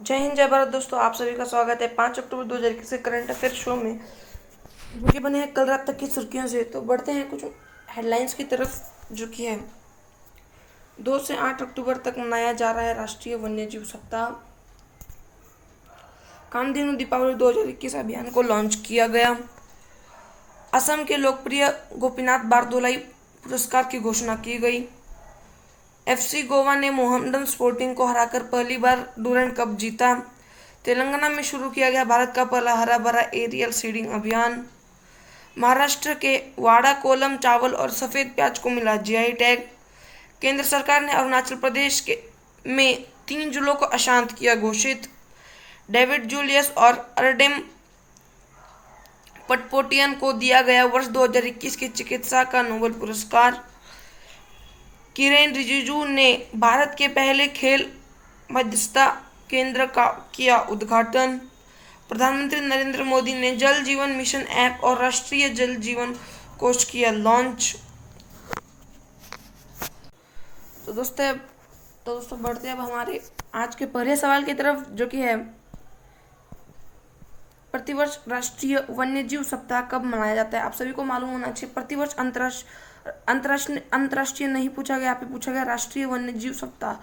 जय हिंद जय भारत दोस्तों, आप सभी का स्वागत है 5 अक्टूबर 2021 के करंट अफेयर शो में, जो कि बने हैं कल रात तक की सुर्खियों से। तो बढ़ते हैं कुछ हेडलाइंस की तरफ, जो कि है 2 से 8 अक्टूबर तक मनाया जा रहा है राष्ट्रीय वन्यजीव सप्ताह। कामधेनु दीपावली 2021 अभियान को लॉन्च किया गया। असम के लोकप्रिय गोपीनाथ बारदोलाई पुरस्कार की घोषणा की गई। एफसी गोवा ने मोहम्मडन स्पोर्टिंग को हराकर पहली बार डूरंड कप जीता। तेलंगाना में शुरू किया गया भारत का पहला हरा भरा एरियल सीडिंग अभियान। महाराष्ट्र के वाड़ा कोलम चावल और सफ़ेद प्याज को मिला जीआई टैग। केंद्र सरकार ने अरुणाचल प्रदेश के में 3 जिलों को अशांत किया घोषित। डेविड जूलियस और अर्डेम पटपोटियन को दिया गया वर्ष 2021 की चिकित्सा का नोबेल पुरस्कार। किरेन रिजिजू ने भारत के पहले खेल मध्यस्थता केंद्र का किया उद्घाटन। प्रधानमंत्री नरेंद्र मोदी ने जल जीवन मिशन ऐप और राष्ट्रीय जल जीवन कोष किया लॉन्च। तो दोस्तों बढ़ते हैं अब हमारे आज के पहले सवाल की तरफ, जो कि है प्रतिवर्ष राष्ट्रीय वन्यजीव सप्ताह कब मनाया जाता है। आप सभी को मालूम होना चाहिए, प्रतिवर्ष अंतर्राष्ट्रीय नहीं पूछा गया, यहाँ पे पूछा गया राष्ट्रीय वन्यजीव सप्ताह।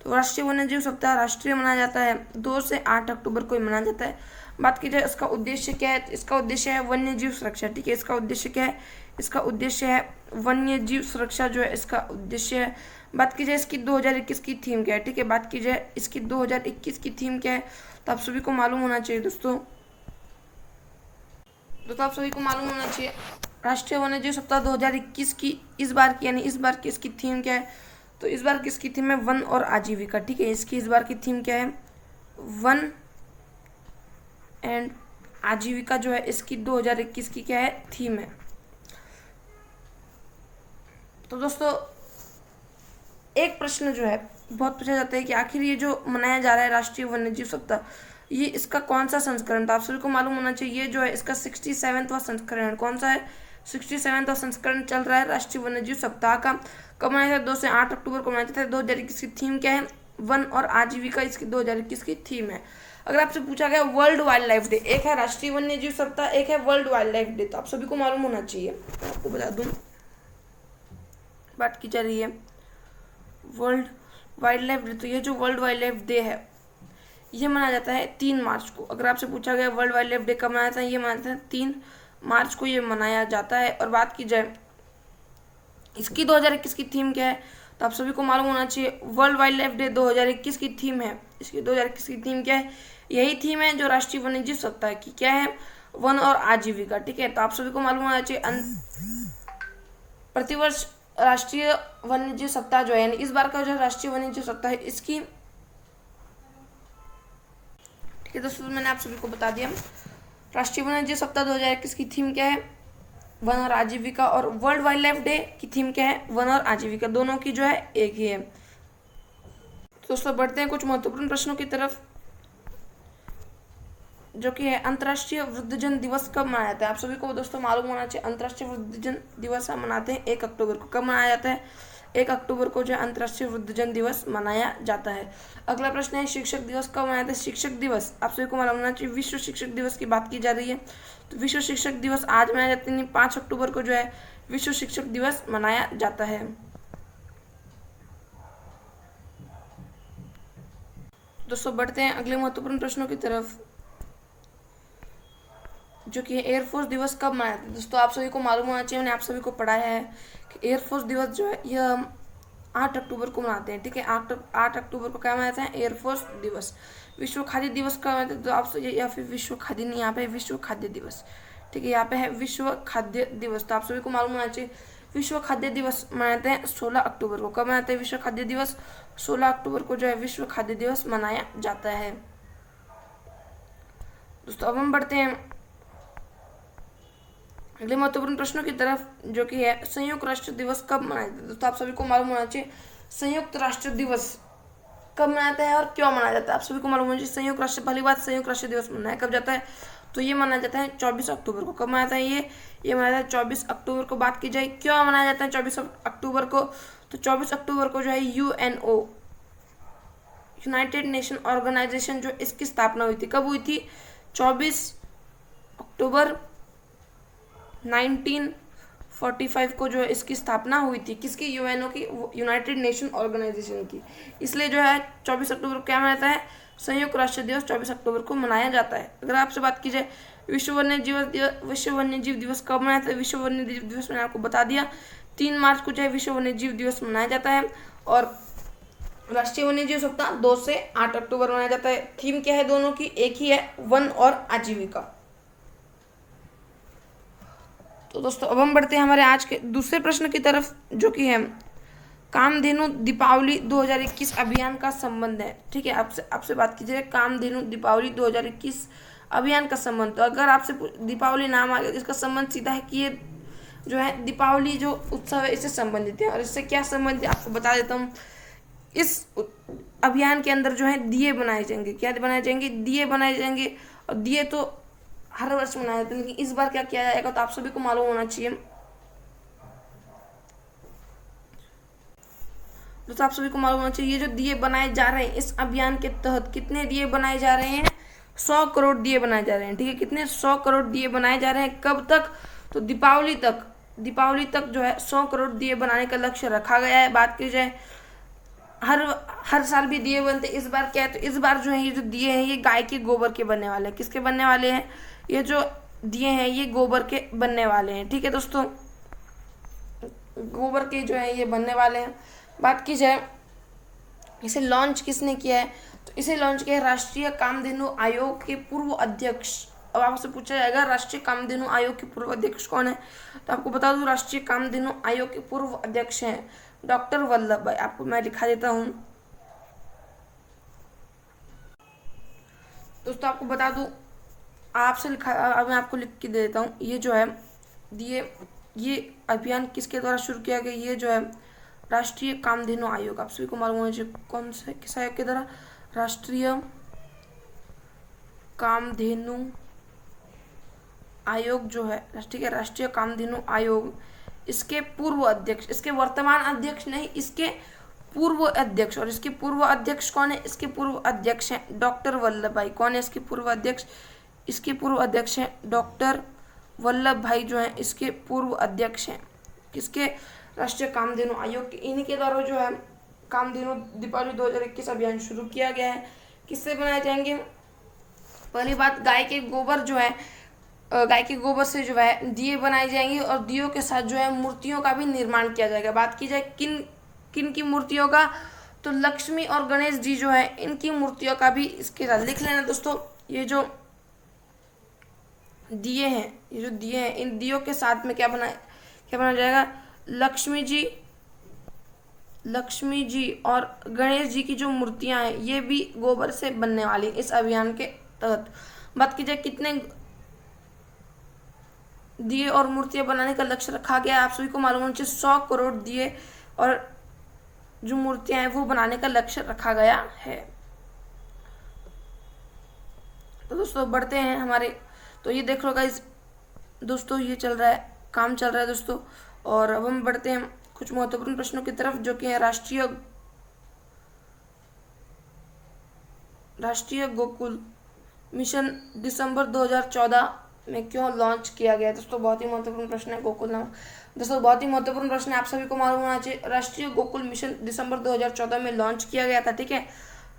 तो राष्ट्रीय वन्यजीव सप्ताह राष्ट्रीय मनाया जाता है 2 से 8 अक्टूबर को मनाया जाता है। बात की जाए इसका उद्देश्य क्या है, इसका उद्देश्य है वन्यजीव सुरक्षा। ठीक है, इसका उद्देश्य क्या है, इसका उद्देश्य है वन्यजीव सुरक्षा जो है इसका उद्देश्य है। बात की जाए इसकी 2021 की थीम क्या है। ठीक है, बात की जाए इसकी 2021 की थीम क्या है, तो आप सभी को मालूम होना चाहिए दोस्तों आप सभी को मालूम होना चाहिए राष्ट्रीय वन्यजीव सप्ताह 2021 की इस बार की इसकी थीम क्या है। तो इस बार की इसकी थीम है वन और आजीविका। ठीक है, इसकी इस बार की थीम क्या है, वन एंड आजीविका जो है इसकी 2021 की क्या है, थीम है। तो दोस्तों एक प्रश्न जो है बहुत पूछा जाता है कि आखिर ये जो मनाया जा रहा है राष्ट्रीय वन्यजीव सप्ताह, ये इसका कौन सा संस्करण था। आप सभी को मालूम होना चाहिए ये जो है इसका 67वां संस्करण। कौन सा है, 67वां संस्करण चल रहा है राष्ट्रीय वन्यजीव सप्ताह का। कब मनाया जाता है, 2 से 8 अक्टूबर को मनाया जाता है। 2021 की थीम क्या है, वन और आजीविका इसकी 2021 की थीम है। अगर आपसे पूछा गया वर्ल्ड वाइल्ड लाइफ डे, एक है राष्ट्रीय वन्यजीव सप्ताह, एक है वर्ल्ड वाइल्ड लाइफ डे, तो आप सभी को मालूम होना चाहिए। आपको बता दूं, बात की जा रही है वर्ल्ड वाइल्ड लाइफ डे। तो ये जो वर्ल्ड वाइल्ड लाइफ डे है ये मनाया जाता है 3 मार्च को। अगर आपसे पूछा गया वर्ल्ड वाइल्ड लाइफ डे कब मनाया जाता है, ये मनाया जाता है 3 मार्च को ये मनाया जाता है। और बात की जाए इसकी 2021 की थीम क्या है, तो आप सभी को मालूम होना चाहिए वर्ल्ड वाइल्ड लाइफ डे 2021 की थीम है। इसकी 2021 की थीम क्या है, यही थीम है जो राष्ट्रीय वन्यजीव सप्ताह की क्या है, वन और आजीविका। ठीक है, तो आप सभी को मालूम होना चाहिए प्रतिवर्ष राष्ट्रीय वन्यजीव सप्ताह जो है, यानी इस बार का जो राष्ट्रीय वन्यजीव सप्ताह है इसकी, ठीक है दोस्तों मैंने आप सभी को बता दिया राष्ट्रीय वन्यजीव सप्ताह 2021 की थीम क्या है, वन और आजीविका। और वर्ल्ड वाइल्ड लाइफ डे की थीम क्या है, वन और आजीविका, दोनों की जो है एक ही है। तो दोस्तों बढ़ते हैं कुछ महत्वपूर्ण प्रश्नों की तरफ, जो कि है अंतर्राष्ट्रीय वृद्धजन दिवस कब मनाया जाता है। आप सभी को दोस्तों मालूम होना चाहिए अंतर्राष्ट्रीय वृद्धजन दिवस हम मनाते हैं 1 अक्टूबर को। कब मनाया जाता है, 1 अक्टूबर को जो है अंतर्राष्ट्रीय वृद्धजन दिवस मनाया जाता है। अगला प्रश्न है शिक्षक दिवस कब मनाया जाता है। शिक्षक दिवस आप सभी को मालूम होना चाहिए विश्व शिक्षक दिवस की बात की जा रही है। तो विश्व शिक्षक दिवस आज मनाया जाता है, 5 अक्टूबर को जो है विश्व शिक्षक दिवस मनाया जाता है। दोस्तों बढ़ते हैं अगले महत्वपूर्ण प्रश्नों की तरफ, जो कि एयरफोर्स दिवस कब मनाया जाता है। दोस्तों आप सभी को मालूम होना चाहिए, मैंने आप सभी को पढ़ाया है कि एयरफोर्स दिवस जो है यह 8 अक्टूबर को मनाते हैं। ठीक है, 8 अक्टूबर को क्या मनाया जाता है, एयरफोर्स दिवस। विश्व खाद्य दिवस कब मनाते हैं, तो आप या फिर विश्व खाद्य नहीं, यहाँ पे विश्व खाद्य दिवस। ठीक है, यहाँ पे है विश्व खाद्य दिवस। तो आप सभी को मालूम होना चाहिए विश्व खाद्य दिवस मनाते हैं 16 अक्टूबर को। कब मनाते हैं विश्व खाद्य दिवस, 16 अक्टूबर को जो है विश्व खाद्य दिवस मनाया जाता है। दोस्तों अब हम बढ़ते हैं अगले महत्वपूर्ण प्रश्नों की तरफ, जो कि है संयुक्त राष्ट्र दिवस कब मनाया जाता है। दोस्तों आप सभी को मालूम होना चाहिए संयुक्त राष्ट्र दिवस कब मनाता है और क्यों मनाया जाता है। आप सभी को मालूम होना चाहिए संयुक्त राष्ट्र, पहली बात संयुक्त राष्ट्र दिवस मनाया कब जाता है, तो ये मनाया जाता है 24 अक्टूबर को। कब मनाया जाता है ये मनाया जाता है 24 अक्टूबर को। बात की जाए क्यों मनाया जाता है 24 अक्टूबर को, तो 24 अक्टूबर को जो है यूनाइटेड नेशन ऑर्गेनाइजेशन जो इसकी स्थापना हुई थी, कब हुई थी? 24 अक्टूबर 1945 को जो है इसकी स्थापना हुई थी। किसकी? यूएनओ की, यूनाइटेड नेशन ऑर्गेनाइजेशन की। इसलिए जो है 24 अक्टूबर को क्या मनाता है? संयुक्त राष्ट्र दिवस 24 अक्टूबर को मनाया जाता है। अगर आपसे बात की जाए विश्व वन्य जीव दिवस कब मनाया जाता है? विश्व वन्य जीव दिवस मैंने आपको बता दिया, 3 मार्च को जो है विश्व वन्य जीव दिवस मनाया जाता है। और राष्ट्रीय वन्य जीव सप्ताह 2 से 8 अक्टूबर मनाया जाता है। थीम क्या है दोनों की? एक ही है, वन और आजीविका। तो दोस्तों अब हम बढ़ते हैं हमारे आज के दूसरे प्रश्न की तरफ, जो कि है कामधेनु दीपावली 2021 अभियान का संबंध है। ठीक है, आपसे बात की जाए कामधेनु दीपावली 2021 अभियान का संबंध, तो अगर आपसे दीपावली नाम आ गया, इसका संबंध सीधा है कि ये जो है दीपावली जो उत्सव है इससे संबंधित है। और इससे क्या संबंधित है आपको बता देता हूँ। इस अभियान के अंदर जो है दिए बनाए जाएंगे। क्या बनाए जाएंगे? दिए बनाए जाएंगे। और दिए तो हर वर्ष मनाए जाते हैं, लेकिन इस बार क्या किया जाएगा तो आप सभी को मालूम होना चाहिए। दोस्तों आप सभी को मालूम होना चाहिए, ये जो दिए बनाए जा रहे हैं इस अभियान के तहत, कितने दिए बनाए जा रहे हैं? 100 करोड़ दिए बनाए जा रहे हैं। ठीक है, कितने? 100 करोड़ दिए बनाए जा रहे हैं। कब तक? तो दीपावली तक जो है 100 करोड़ दिए बनाने का लक्ष्य रखा गया है। बात की जाए हर साल भी दिए बनते, इस बार क्या है? तो इस बार जो है ये जो दिए हैं ये गाय के गोबर के बनने वाले हैं। किसके बनने वाले हैं? ये जो दिए हैं ये गोबर के बनने वाले हैं। ठीक है दोस्तों, गोबर के जो है ये बनने वाले हैं। बात की जाए इसे लॉन्च किसने किया है? तो इसे लॉन्च किया है राष्ट्रीय कामधेनु आयोग के पूर्व अध्यक्ष। अब आपसे पूछा जाएगा राष्ट्रीय कामधेनु आयोग के पूर्व अध्यक्ष कौन है? तो आपको बता दूं राष्ट्रीय कामधेनु आयोग के पूर्व अध्यक्ष हैं डॉक्टर वल्लभ भाई। आपको मैं दिखा देता हूं दोस्तों, आपको बता दूं, आपसे लिखा, अब मैं आपको लिख के दे देता हूँ। ये जो है ये अभियान किसके द्वारा शुरू किया गया? ये जो है राष्ट्रीय कामधेनु आयोग, आप सभी को मालूम होना चाहिए कौन से, किस आयोग के द्वारा? राष्ट्रीय कामधेनु आयोग जो है, ठीक है, राष्ट्रीय कामधेनु आयोग, इसके पूर्व अध्यक्ष, इसके वर्तमान अध्यक्ष नहीं, इसके पूर्व अध्यक्ष। और इसके पूर्व अध्यक्ष कौन है? इसके पूर्व अध्यक्ष हैं डॉक्टर वल्लभ भाई। कौन है इसके पूर्व अध्यक्ष? इसके पूर्व अध्यक्ष हैं डॉक्टर वल्लभ भाई जो है इसके पूर्व अध्यक्ष हैं। किसके? राष्ट्रीय कामधेनु आयोग के। इन्हीं के द्वारा जो है कामधेनु दीपावली 2021 अभियान शुरू किया गया है। किससे बनाए जाएंगे? पहली बात, गाय के गोबर जो है, गाय के गोबर से जो है दिए बनाए जाएंगे और दियों के साथ जो है मूर्तियों का भी निर्माण किया जाएगा। बात की जाए किन की मूर्तियों का? तो लक्ष्मी और गणेश जी जो है इनकी मूर्तियों का भी इसके साथ लिख लेना दोस्तों। ये जो दिए हैं इन दियों के साथ में क्या बनाया जाएगा? लक्ष्मी जी और गणेश जी की जो मूर्तियां हैं ये भी गोबर से बनने वाली इस अभियान के तहत। बात की जाए कितने दिए और मूर्तियां बनाने का लक्ष्य रखा गया है, आप सभी को मालूम होना चाहिए 100 करोड़ दिए और जो मूर्तियां हैं वो बनाने का लक्ष्य रखा गया है। तो दोस्तों बढ़ते हैं हमारे, तो ये देख लो गाइस दोस्तों, ये चल रहा है, काम चल रहा है दोस्तों। और अब हम बढ़ते हैं कुछ महत्वपूर्ण प्रश्नों की तरफ, जो कि है राष्ट्रीय गोकुल मिशन दिसंबर 2014 में क्यों लॉन्च किया गया? दोस्तों बहुत ही महत्वपूर्ण प्रश्न है गोकुल नाम। दोस्तों बहुत ही महत्वपूर्ण प्रश्न है, आप सभी को मालूम होना चाहिए। राष्ट्रीय गोकुल मिशन दिसंबर 2014 में लॉन्च किया गया था। ठीक है,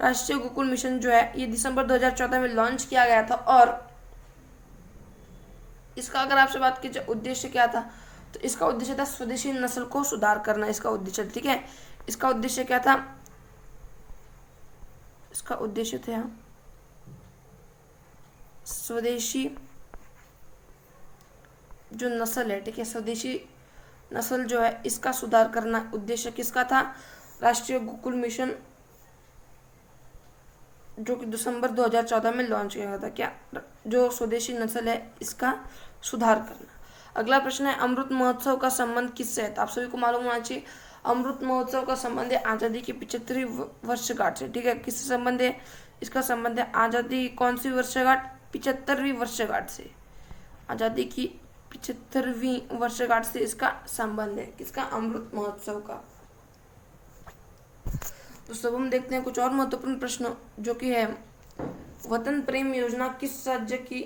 राष्ट्रीय गोकुल मिशन जो है ये दिसंबर 2014 में लॉन्च किया गया था। और इसका अगर आपसे बात की जाए उद्देश्य क्या था, तो इसका उद्देश्य था स्वदेशी नस्ल को सुधार करना, इसका उद्देश्य। ठीक है, इसका उद्देश्य क्या था? इसका उद्देश्य था स्वदेशी जो नस्ल है, ठीक है, स्वदेशी नस्ल जो है इसका सुधार करना उद्देश्य किसका था? राष्ट्रीय गोकुल मिशन जो कि दिसंबर 2014 में लॉन्च किया गया था। क्या? जो स्वदेशी नस्ल है इसका सुधार करना। अगला प्रश्न है अमृत महोत्सव का संबंध किससे है? तो आप सभी को मालूम होना चाहिए अमृत महोत्सव का संबंध है आज़ादी की 75वीं वर्षगांठ से। ठीक है, किससे संबंध है? इसका संबंध है आज़ादी की कौन सी वर्षगांठ? 75वीं वर्षगांठ से। आज़ादी की 75वीं वर्षगांठ से इसका संबंध है। किसका? अमृत महोत्सव का। तो सब हम देखते हैं कुछ और महत्वपूर्ण प्रश्न, जो कि है वतन प्रेम योजना किस राज्य की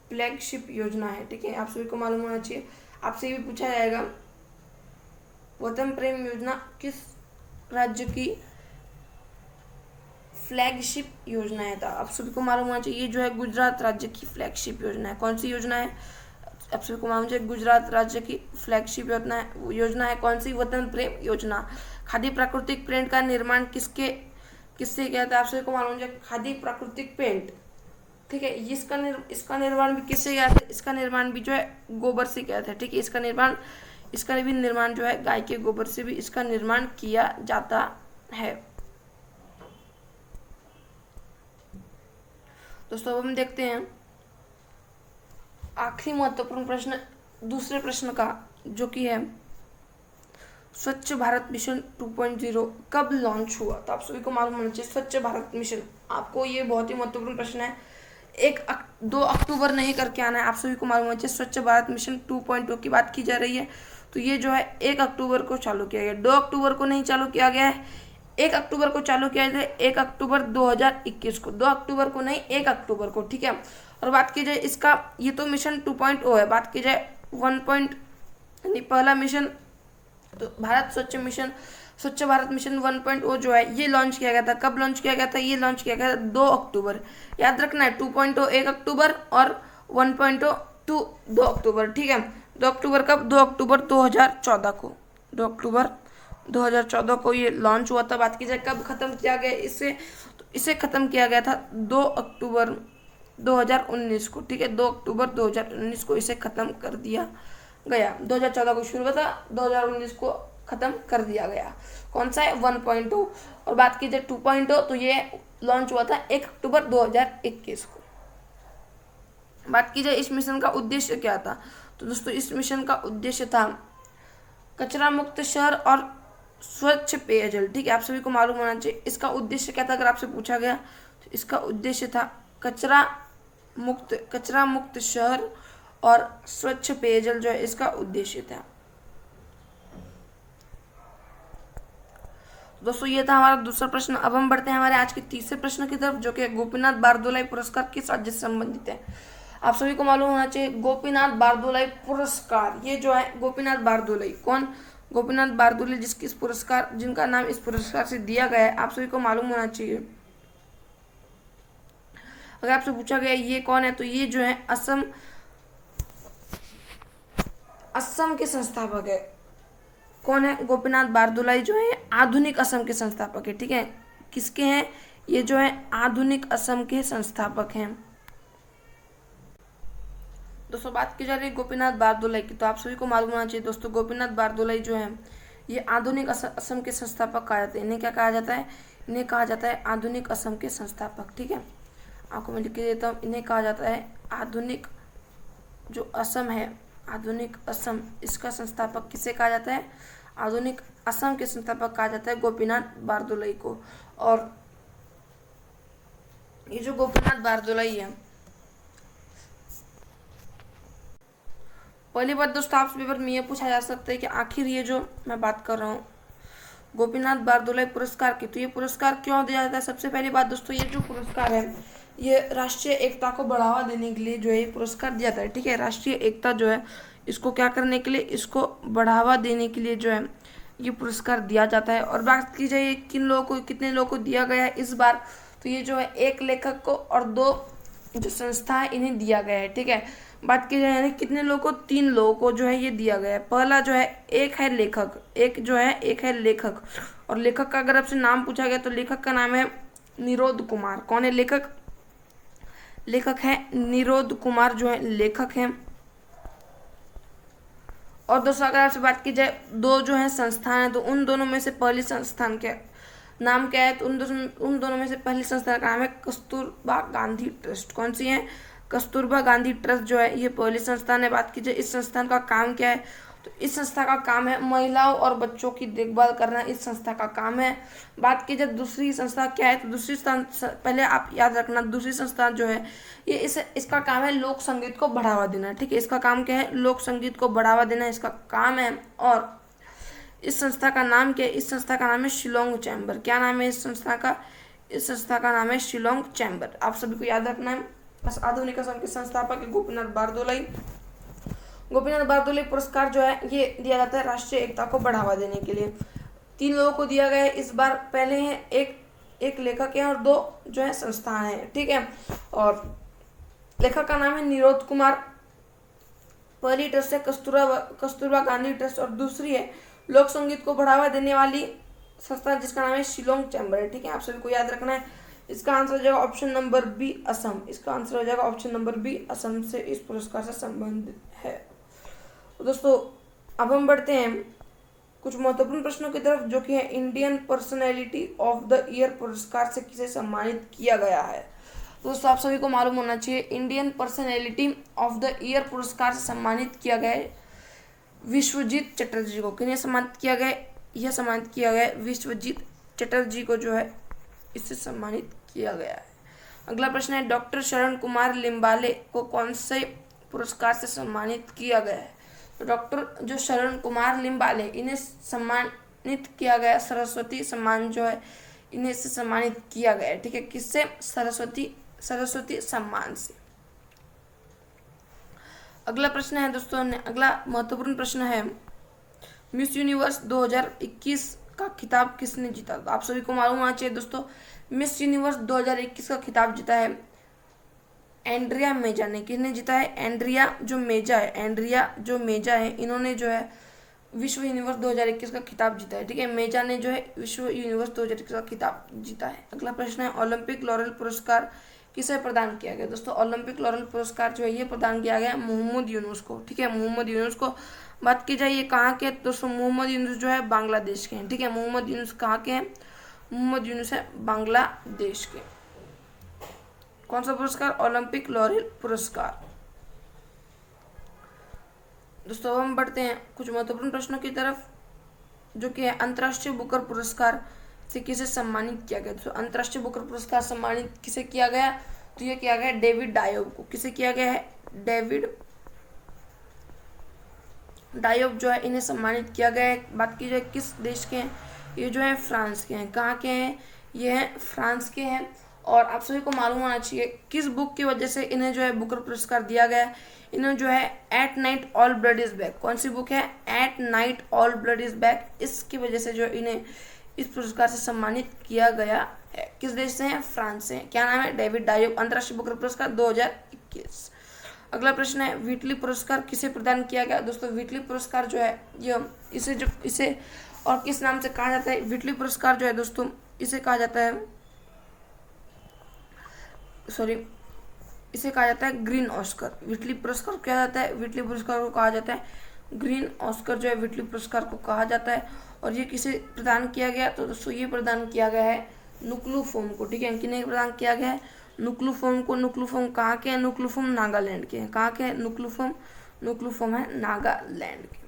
फ्लैगशिप योजना है। ठीक है, आप सभी को मालूम होना चाहिए, आपसे ये भी पूछा जाएगा वतन प्रेम योजना किस राज्य की फ्लैगशिप योजना है। तो आप सभी को मालूम होना चाहिए, ये जो है गुजरात राज्य की फ्लैगशिप योजना है। कौन सी योजना है, आप सभी को मालूम चाहिए, गुजरात राज्य की फ्लैगशिप योजना है कौन सी, वतन प्रेम योजना। खादी प्राकृतिक पेंट का निर्माण किससे किया था, आप सभी को मालूम चाहिए, खादी प्राकृतिक पेंट। ठीक है, इसका निर्माण भी किससे किया था, इसका निर्माण भी जो है गोबर से किया था। ठीक है, इसका भी निर्माण जो है गाय के गोबर से भी इसका निर्माण किया जाता है। दोस्तों अब हम देखते हैं आखिरी महत्वपूर्ण प्रश्न, दूसरे प्रश्न का, जो कि है स्वच्छ भारत मिशन 2.0 कब लॉन्च हुआ। तो आप सभी को मालूम होना चाहिए स्वच्छ भारत मिशन, आपको ये बहुत ही महत्वपूर्ण प्रश्न है। 2 अक्टूबर नहीं करके आना है, आप सभी को मालूम होना चाहिए स्वच्छ भारत मिशन 2.0 की बात की जा रही है। तो ये जो है 1 अक्टूबर को चालू किया गया, 2 अक्टूबर को नहीं चालू किया गया है, 1 अक्टूबर को चालू किया गया, 1 अक्टूबर 2021 को, 2 अक्टूबर को नहीं 1 अक्टूबर को। ठीक है, और बात की जाए इसका, ये तो मिशन 2.0 है, बात की जाए 1. पहला मिशन तो स्वच्छ भारत मिशन 1.0 जो है ये लॉन्च किया गया था। कब लॉन्च किया गया था, ये लॉन्च किया गया था 2 अक्टूबर। याद रखना है 2.0 1 अक्टूबर और 1.0 2 अक्टूबर। ठीक है, 2 अक्टूबर कब, 2 अक्टूबर 2014 को, 2 अक्टूबर 2014 को ये लॉन्च हुआ था। बात की जाए कब खत्म किया गया इसे खत्म किया गया था 2 अक्टूबर 2019 को। ठीक है, 2 अक्टूबर 2019 को इसे खत्म कर दिया गया। 2014 को शुरू हुआ था, 2019 को खत्म कर दिया गया। कौन सा है, 1.2। और बात की जाए 2.0 तो ये लॉन्च हुआ था 1 अक्टूबर 2021 को। बात की जाए इस मिशन का उद्देश्य क्या था, तो दोस्तों इस मिशन का उद्देश्य था कचरा मुक्त शहर और स्वच्छ पेयजल। ठीक है, आप सभी को मालूम होना चाहिए इसका उद्देश्य क्या था, अगर आपसे पूछा गया तो इसका उद्देश्य था कचरा मुक्त शहर और स्वच्छ पेयजल जो है इसका उद्देश्य था। दोस्तों ये था हमारा दूसरा प्रश्न। अब हम बढ़ते हैं हमारे आज के तीसरे प्रश्न की तरफ, जो कि गोपीनाथ बारदोलाई पुरस्कार किस राज्य से संबंधित है। आप सभी को मालूम होना चाहिए गोपीनाथ बारदोलाई पुरस्कार, ये जो है गोपीनाथ बारदोलाई, कौन, गोपीनाथ बारदोलाई जिनका नाम इस पुरस्कार से दिया गया है, आप सभी को मालूम होना चाहिए। अगर आपसे पूछा गया ये कौन है, तो ये जो है असम के संस्थापक है। कौन है, गोपीनाथ बारदोलाई जो है आधुनिक असम के संस्थापक है। ठीक है, किसके हैं, ये जो है आधुनिक असम के संस्थापक हैं। दोस्तों बात की जा रही है गोपीनाथ बारदोलाई की, तो आप सभी को मालूम होना चाहिए दोस्तों गोपीनाथ बारदोलाई जो है ये आधुनिक असम के संस्थापक कहा जाता है। इन्हें क्या कहा जाता है, इन्हें कहा जाता है आधुनिक असम के संस्थापक। ठीक है, आपको मैं लिख के देता हूँ, इन्हें कहा जाता है आधुनिक जो असम है, आधुनिक असम, इसका संस्थापक किसे कहा जाता है, आधुनिक असम के संस्थापक कहा जाता है गोपीनाथ बारदोलाई को। और ये जो गोपीनाथ बारदोलाई है, पहली बात दोस्तों आपसे पेपर में ये पूछा जा सकता है कि आखिर ये जो मैं बात कर रहा हूँ गोपीनाथ बारदोलाई पुरस्कार की, तो ये पुरस्कार क्यों दिया जाता है। सबसे पहली बात दोस्तों, ये जो पुरस्कार है ये राष्ट्रीय एकता को बढ़ावा देने के लिए जो है पुरस्कार दिया जाता है। ठीक है, राष्ट्रीय एकता जो है इसको क्या करने के लिए, इसको बढ़ावा देने के लिए जो है ये पुरस्कार दिया जाता है। और बात की जाए कितने लोगों को दिया गया है इस बार, तो ये जो है 1 लेखक को और 2 जो संस्था है इन्हें दिया गया है। ठीक है, बात की जाए कितने लोगों को, 3 लोगों को जो है ये दिया गया है। पहला जो है एक है लेखक, और लेखक का अगर आपसे नाम पूछा गया तो लेखक का नाम है निरोध कुमार। कौन है लेखक है निरोध कुमार जो है लेखक हैं। और दोस्तों अगर आपसे बात की जाए 2 जो है संस्थान है, तो उन दोनों में से पहली संस्थान के नाम क्या है, तो उन दोनों में से पहली संस्था का नाम है कस्तूरबा गांधी ट्रस्ट। कौन सी है, कस्तूरबा गांधी ट्रस्ट जो है ये पहली संस्थान है। बात की जाए इस संस्थान का काम क्या है, तो इस संस्था का काम है महिलाओं और बच्चों की देखभाल करना, इस संस्था का काम है। बात की जाए दूसरी संस्था क्या है, तो दूसरी संस्था पहले आप याद रखना, दूसरी संस्था जो है ये इसका काम है लोक संगीत को बढ़ावा देना। ठीक है, इसका काम क्या है, लोक संगीत को बढ़ावा देना इसका काम है। और इस संस्था का नाम क्या है? इस संस्था का नाम है शिलोंग चैम्बर। क्या नाम है इस संस्था का? इस संस्था का नाम है शिलोंग चैम्बर। आप सभी को याद रखना है। बस आधुनिक असम के संस्थापक है गोपीनाथ बारदोलाई। गोपीनाथ बारदोलाई पुरस्कार जो है ये दिया जाता है राष्ट्रीय एकता को बढ़ावा देने के लिए। 3 लोगों को दिया गया है इस बार। पहले हैं एक लेखक है और 2 जो है संस्थान है, ठीक है। और लेखक का नाम है निरोध कुमार। पहली ट्रस्ट है कस्तूरबा गांधी ट्रस्ट और दूसरी है लोक संगीत को बढ़ावा देने वाली संस्था जिसका नाम है शिलोंग चैम्बर है, ठीक है। आप सभी को याद रखना है। इसका आंसर हो जाएगा ऑप्शन नंबर बी असम। इसका आंसर हो जाएगा ऑप्शन नंबर बी असम से इस पुरस्कार से संबंधित है। तो दोस्तों अब हम बढ़ते हैं कुछ महत्वपूर्ण प्रश्नों की तरफ, जो कि है Indian personality of the year पुरस्कार से किसे सम्मानित किया गया है। दोस्तों आप सभी को मालूम होना चाहिए Indian personality of the year पुरस्कार से सम्मानित किया गया है विश्वजीत चटर्जी को। किन्हें सम्मानित किया गया? यह सम्मानित किया गया विश्वजीत चटर्जी को जो है इससे सम्मानित किया गया है। अगला प्रश्न है डॉक्टर शरण कुमार लिम्बाले को कौन से पुरस्कार से सम्मानित किया गया है? तो डॉक्टर जो शरण कुमार लिम्बाले इन्हें सम्मानित किया गया सरस्वती सम्मान जो है इन्हें इससे सम्मानित किया गया है, ठीक है। किससे? सरस्वती सम्मान से। अगला प्रश्न है दोस्तों, अगला महत्वपूर्ण प्रश्न है मिस यूनिवर्स 2021 का खिताब किसने जीता? तो आप सभी को मालूम होना चाहिए दोस्तों मिस यूनिवर्स 2021 का खिताब जीता है एंड्रिया मेजा ने। किसने जीता है? एंड्रिया जो मेजा है इन्होंने जो है विश्व यूनिवर्स 2021 का खिताब जीता है, ठीक है। मेजा ने जो है विश्व यूनिवर्स 2021 का खिताब जीता है। अगला प्रश्न है ओलंपिक लॉरेल पुरस्कार किसे प्रदान किया गया? दोस्तों ओलंपिक लॉरेल पुरस्कार जो है ये प्रदान किया गया मोहम्मद यूनुस को, ठीक है। मोहम्मद यूनुस को। बात की जाए ये कहाँ के? दोस्तों मोहम्मद यूनुस जो है बांग्लादेश के हैं, ठीक है। मोहम्मद यूनुस कहाँ के हैं? मोहम्मद यूनुस है बांग्लादेश के। कौन सा पुरस्कार? ओलंपिक लॉरेल पुरस्कार। दोस्तों हम बढ़ते हैं कुछ महत्वपूर्ण प्रश्नों की तरफ, जो कि है अंतर्राष्ट्रीय बुकर पुरस्कार से किसे सम्मानित किया गया? तो अंतर्राष्ट्रीय बुकर पुरस्कार सम्मानित किसे किया गया? तो ये किया गया डेविड डायोब को। किसे किया गया है? डेविड डायोब जो है इन्हें सम्मानित किया गया है। बात की जाए किस देश के हैं? ये जो है फ्रांस के हैं। कहाँ के हैं? ये हैं फ्रांस के हैं। और आप सभी को मालूम होना चाहिए किस बुक की वजह से इन्हें जो है बुकर पुरस्कार दिया गया है। इन्हें जो है at night all blood is back. कौन सी बुक है? At night all blood is back. इसकी वजह से जो इन्हें इस पुरस्कार से सम्मानित किया गया है। किस देश से हैं? फ्रांस से। क्या नाम है? डेविड डायोब। अंतर्राष्ट्रीय बुकर पुरस्कार 2021। अगला प्रश्न है व्हिटली पुरस्कार किसे प्रदान किया गया? दोस्तों व्हिटली पुरस्कार जो है इसे और किस नाम से कहा जाता है? व्हिटली पुरस्कार जो है दोस्तों इसे कहा जाता है इसे कहा जाता है ग्रीन ऑस्कर। व्हिटली पुरस्कार क्या जाता है? व्हिटली पुरस्कार को कहा जाता है ग्रीन ऑस्कर जो है व्हिटली पुरस्कार को कहा जाता है। और ये किसे प्रदान किया गया? तो दोस्तों ये प्रदान किया गया है नुक्लू फोम को, ठीक है। किन्हें प्रदान किया गया है? नुक्लू फोम को। नुक्लू फोम कहाँ के हैं? नुक्लू फोम नागालैंड के हैं। कहाँ के हैं? नुक्लू फोम है नागालैंड के।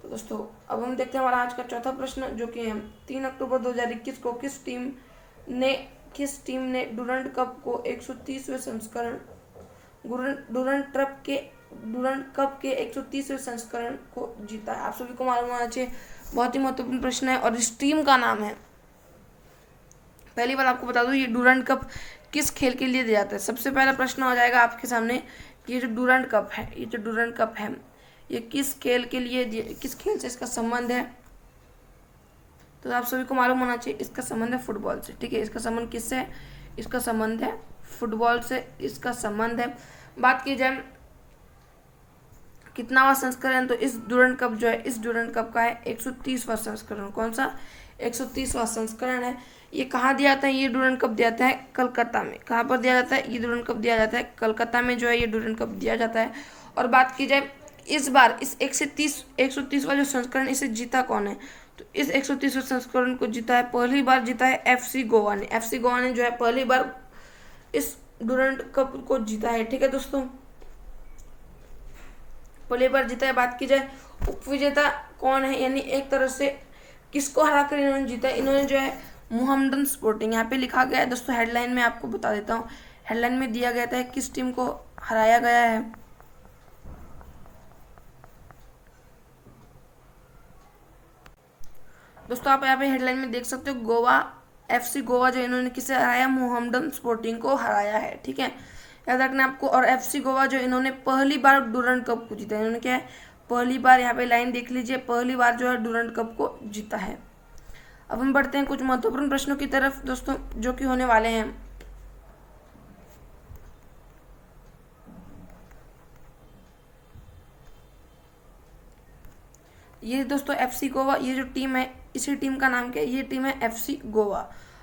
तो दोस्तों अब हम देखते हैं हमारा आज का चौथा प्रश्न, जो कि है 3 अक्टूबर 2021 को किस टीम ने डुरंड कप को 130वें संस्करण डुरंड कप के 130वें संस्करण को जीता है। आप सभी को मालूम होना चाहिए, बहुत ही महत्वपूर्ण प्रश्न है। और इस टीम का नाम है, पहली बार आपको बता दूं ये डुरंड कप किस खेल के लिए दिया जाता है। सबसे पहला प्रश्न हो जाएगा आपके सामने कि ये जो डुरंड कप है ये किस खेल के लिए, किस खेल से इसका संबंध है? तो आप सभी को मालूम होना चाहिए इसका संबंध है फुटबॉल से, ठीक है। इसका संबंध किससे है? इसका संबंध है फुटबॉल से, इसका संबंध है। बात की जाए कितनावां संस्करण, तो इस डुरंड कप जो है इस डुरंड कप का है 130वां संस्करण। कौन सा? 130वां संस्करण है। ये कहाँ दिया जाता है? ये डुरंड कप दिया जाता है कलकत्ता में। कहाँ पर दिया जाता है? ये डुरंड कप दिया जाता है कलकत्ता में जो है ये डुरंड कप दिया जाता है। और बात की जाए इस बार इस 130वां जो संस्करण इसे जीता कौन है? तो इस 130वें संस्करण को जीता है, पहली बार जीता है FC गोवा ने। FC गोवा ने जो है पहली बार इस डुरंड कप को जीता है, ठीक है दोस्तों, पहली बार जीता है। बात की जाए उपविजेता कौन है, यानी एक तरह से किसको हराकर इन्होंने जीता है? इन्होंने जो है मोहम्मदन स्पोर्टिंग, यहाँ पे लिखा गया है दोस्तों, हेडलाइन में आपको बता देता हूँ। हेडलाइन में दिया गया था किस टीम को हराया गया है। दोस्तों आप यहाँ पे हेडलाइन में देख सकते हो, गोवा FC गोवा जो इन्होंने किसे हराया, मोहम्मडन स्पोर्टिंग को हराया है। ठीक है, याद रखना आपको। और FC गोवा जो इन्होंने पहली बार डूरंड कप को जीता है, इन्होंने क्या है, पहली बार, यहाँ पे लाइन देख लीजिए, पहली बार जो है डूरंड कप को जीता है। अब हम बढ़ते हैं कुछ महत्वपूर्ण प्रश्नों की तरफ दोस्तों, जो कि होने वाले हैं। ये दोस्तों FC गोवा, ये जो टीम है, इसी टीम का नाम क्या है, ये टीम है FC गोवा।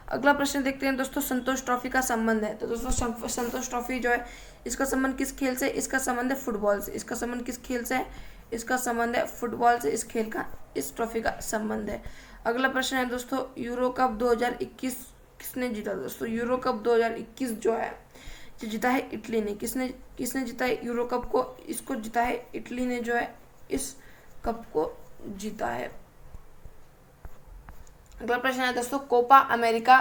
अगला प्रश्न देखते हैं दोस्तों, संतोष ट्रॉफी का संबंध है। तो दोस्तों संतोष ट्रॉफी जो है, इसका संबंध किस खेल से, इसका संबंध है फुटबॉल से। इसका संबंध किस खेल से है, इसका संबंध है फुटबॉल से। इस खेल का, इस ट्रॉफी का संबंध है। अगला प्रश्न है दोस्तों, यूरो कप 2021 किसने जीता। दोस्तों यूरो कप 2021 जो है, जो जीता है इटली ने। किसने जीता है यूरो कप को, इसको जीता है इटली ने, जो है इस कप को जीता है। अगला प्रश्न है दोस्तों, कोपा अमेरिका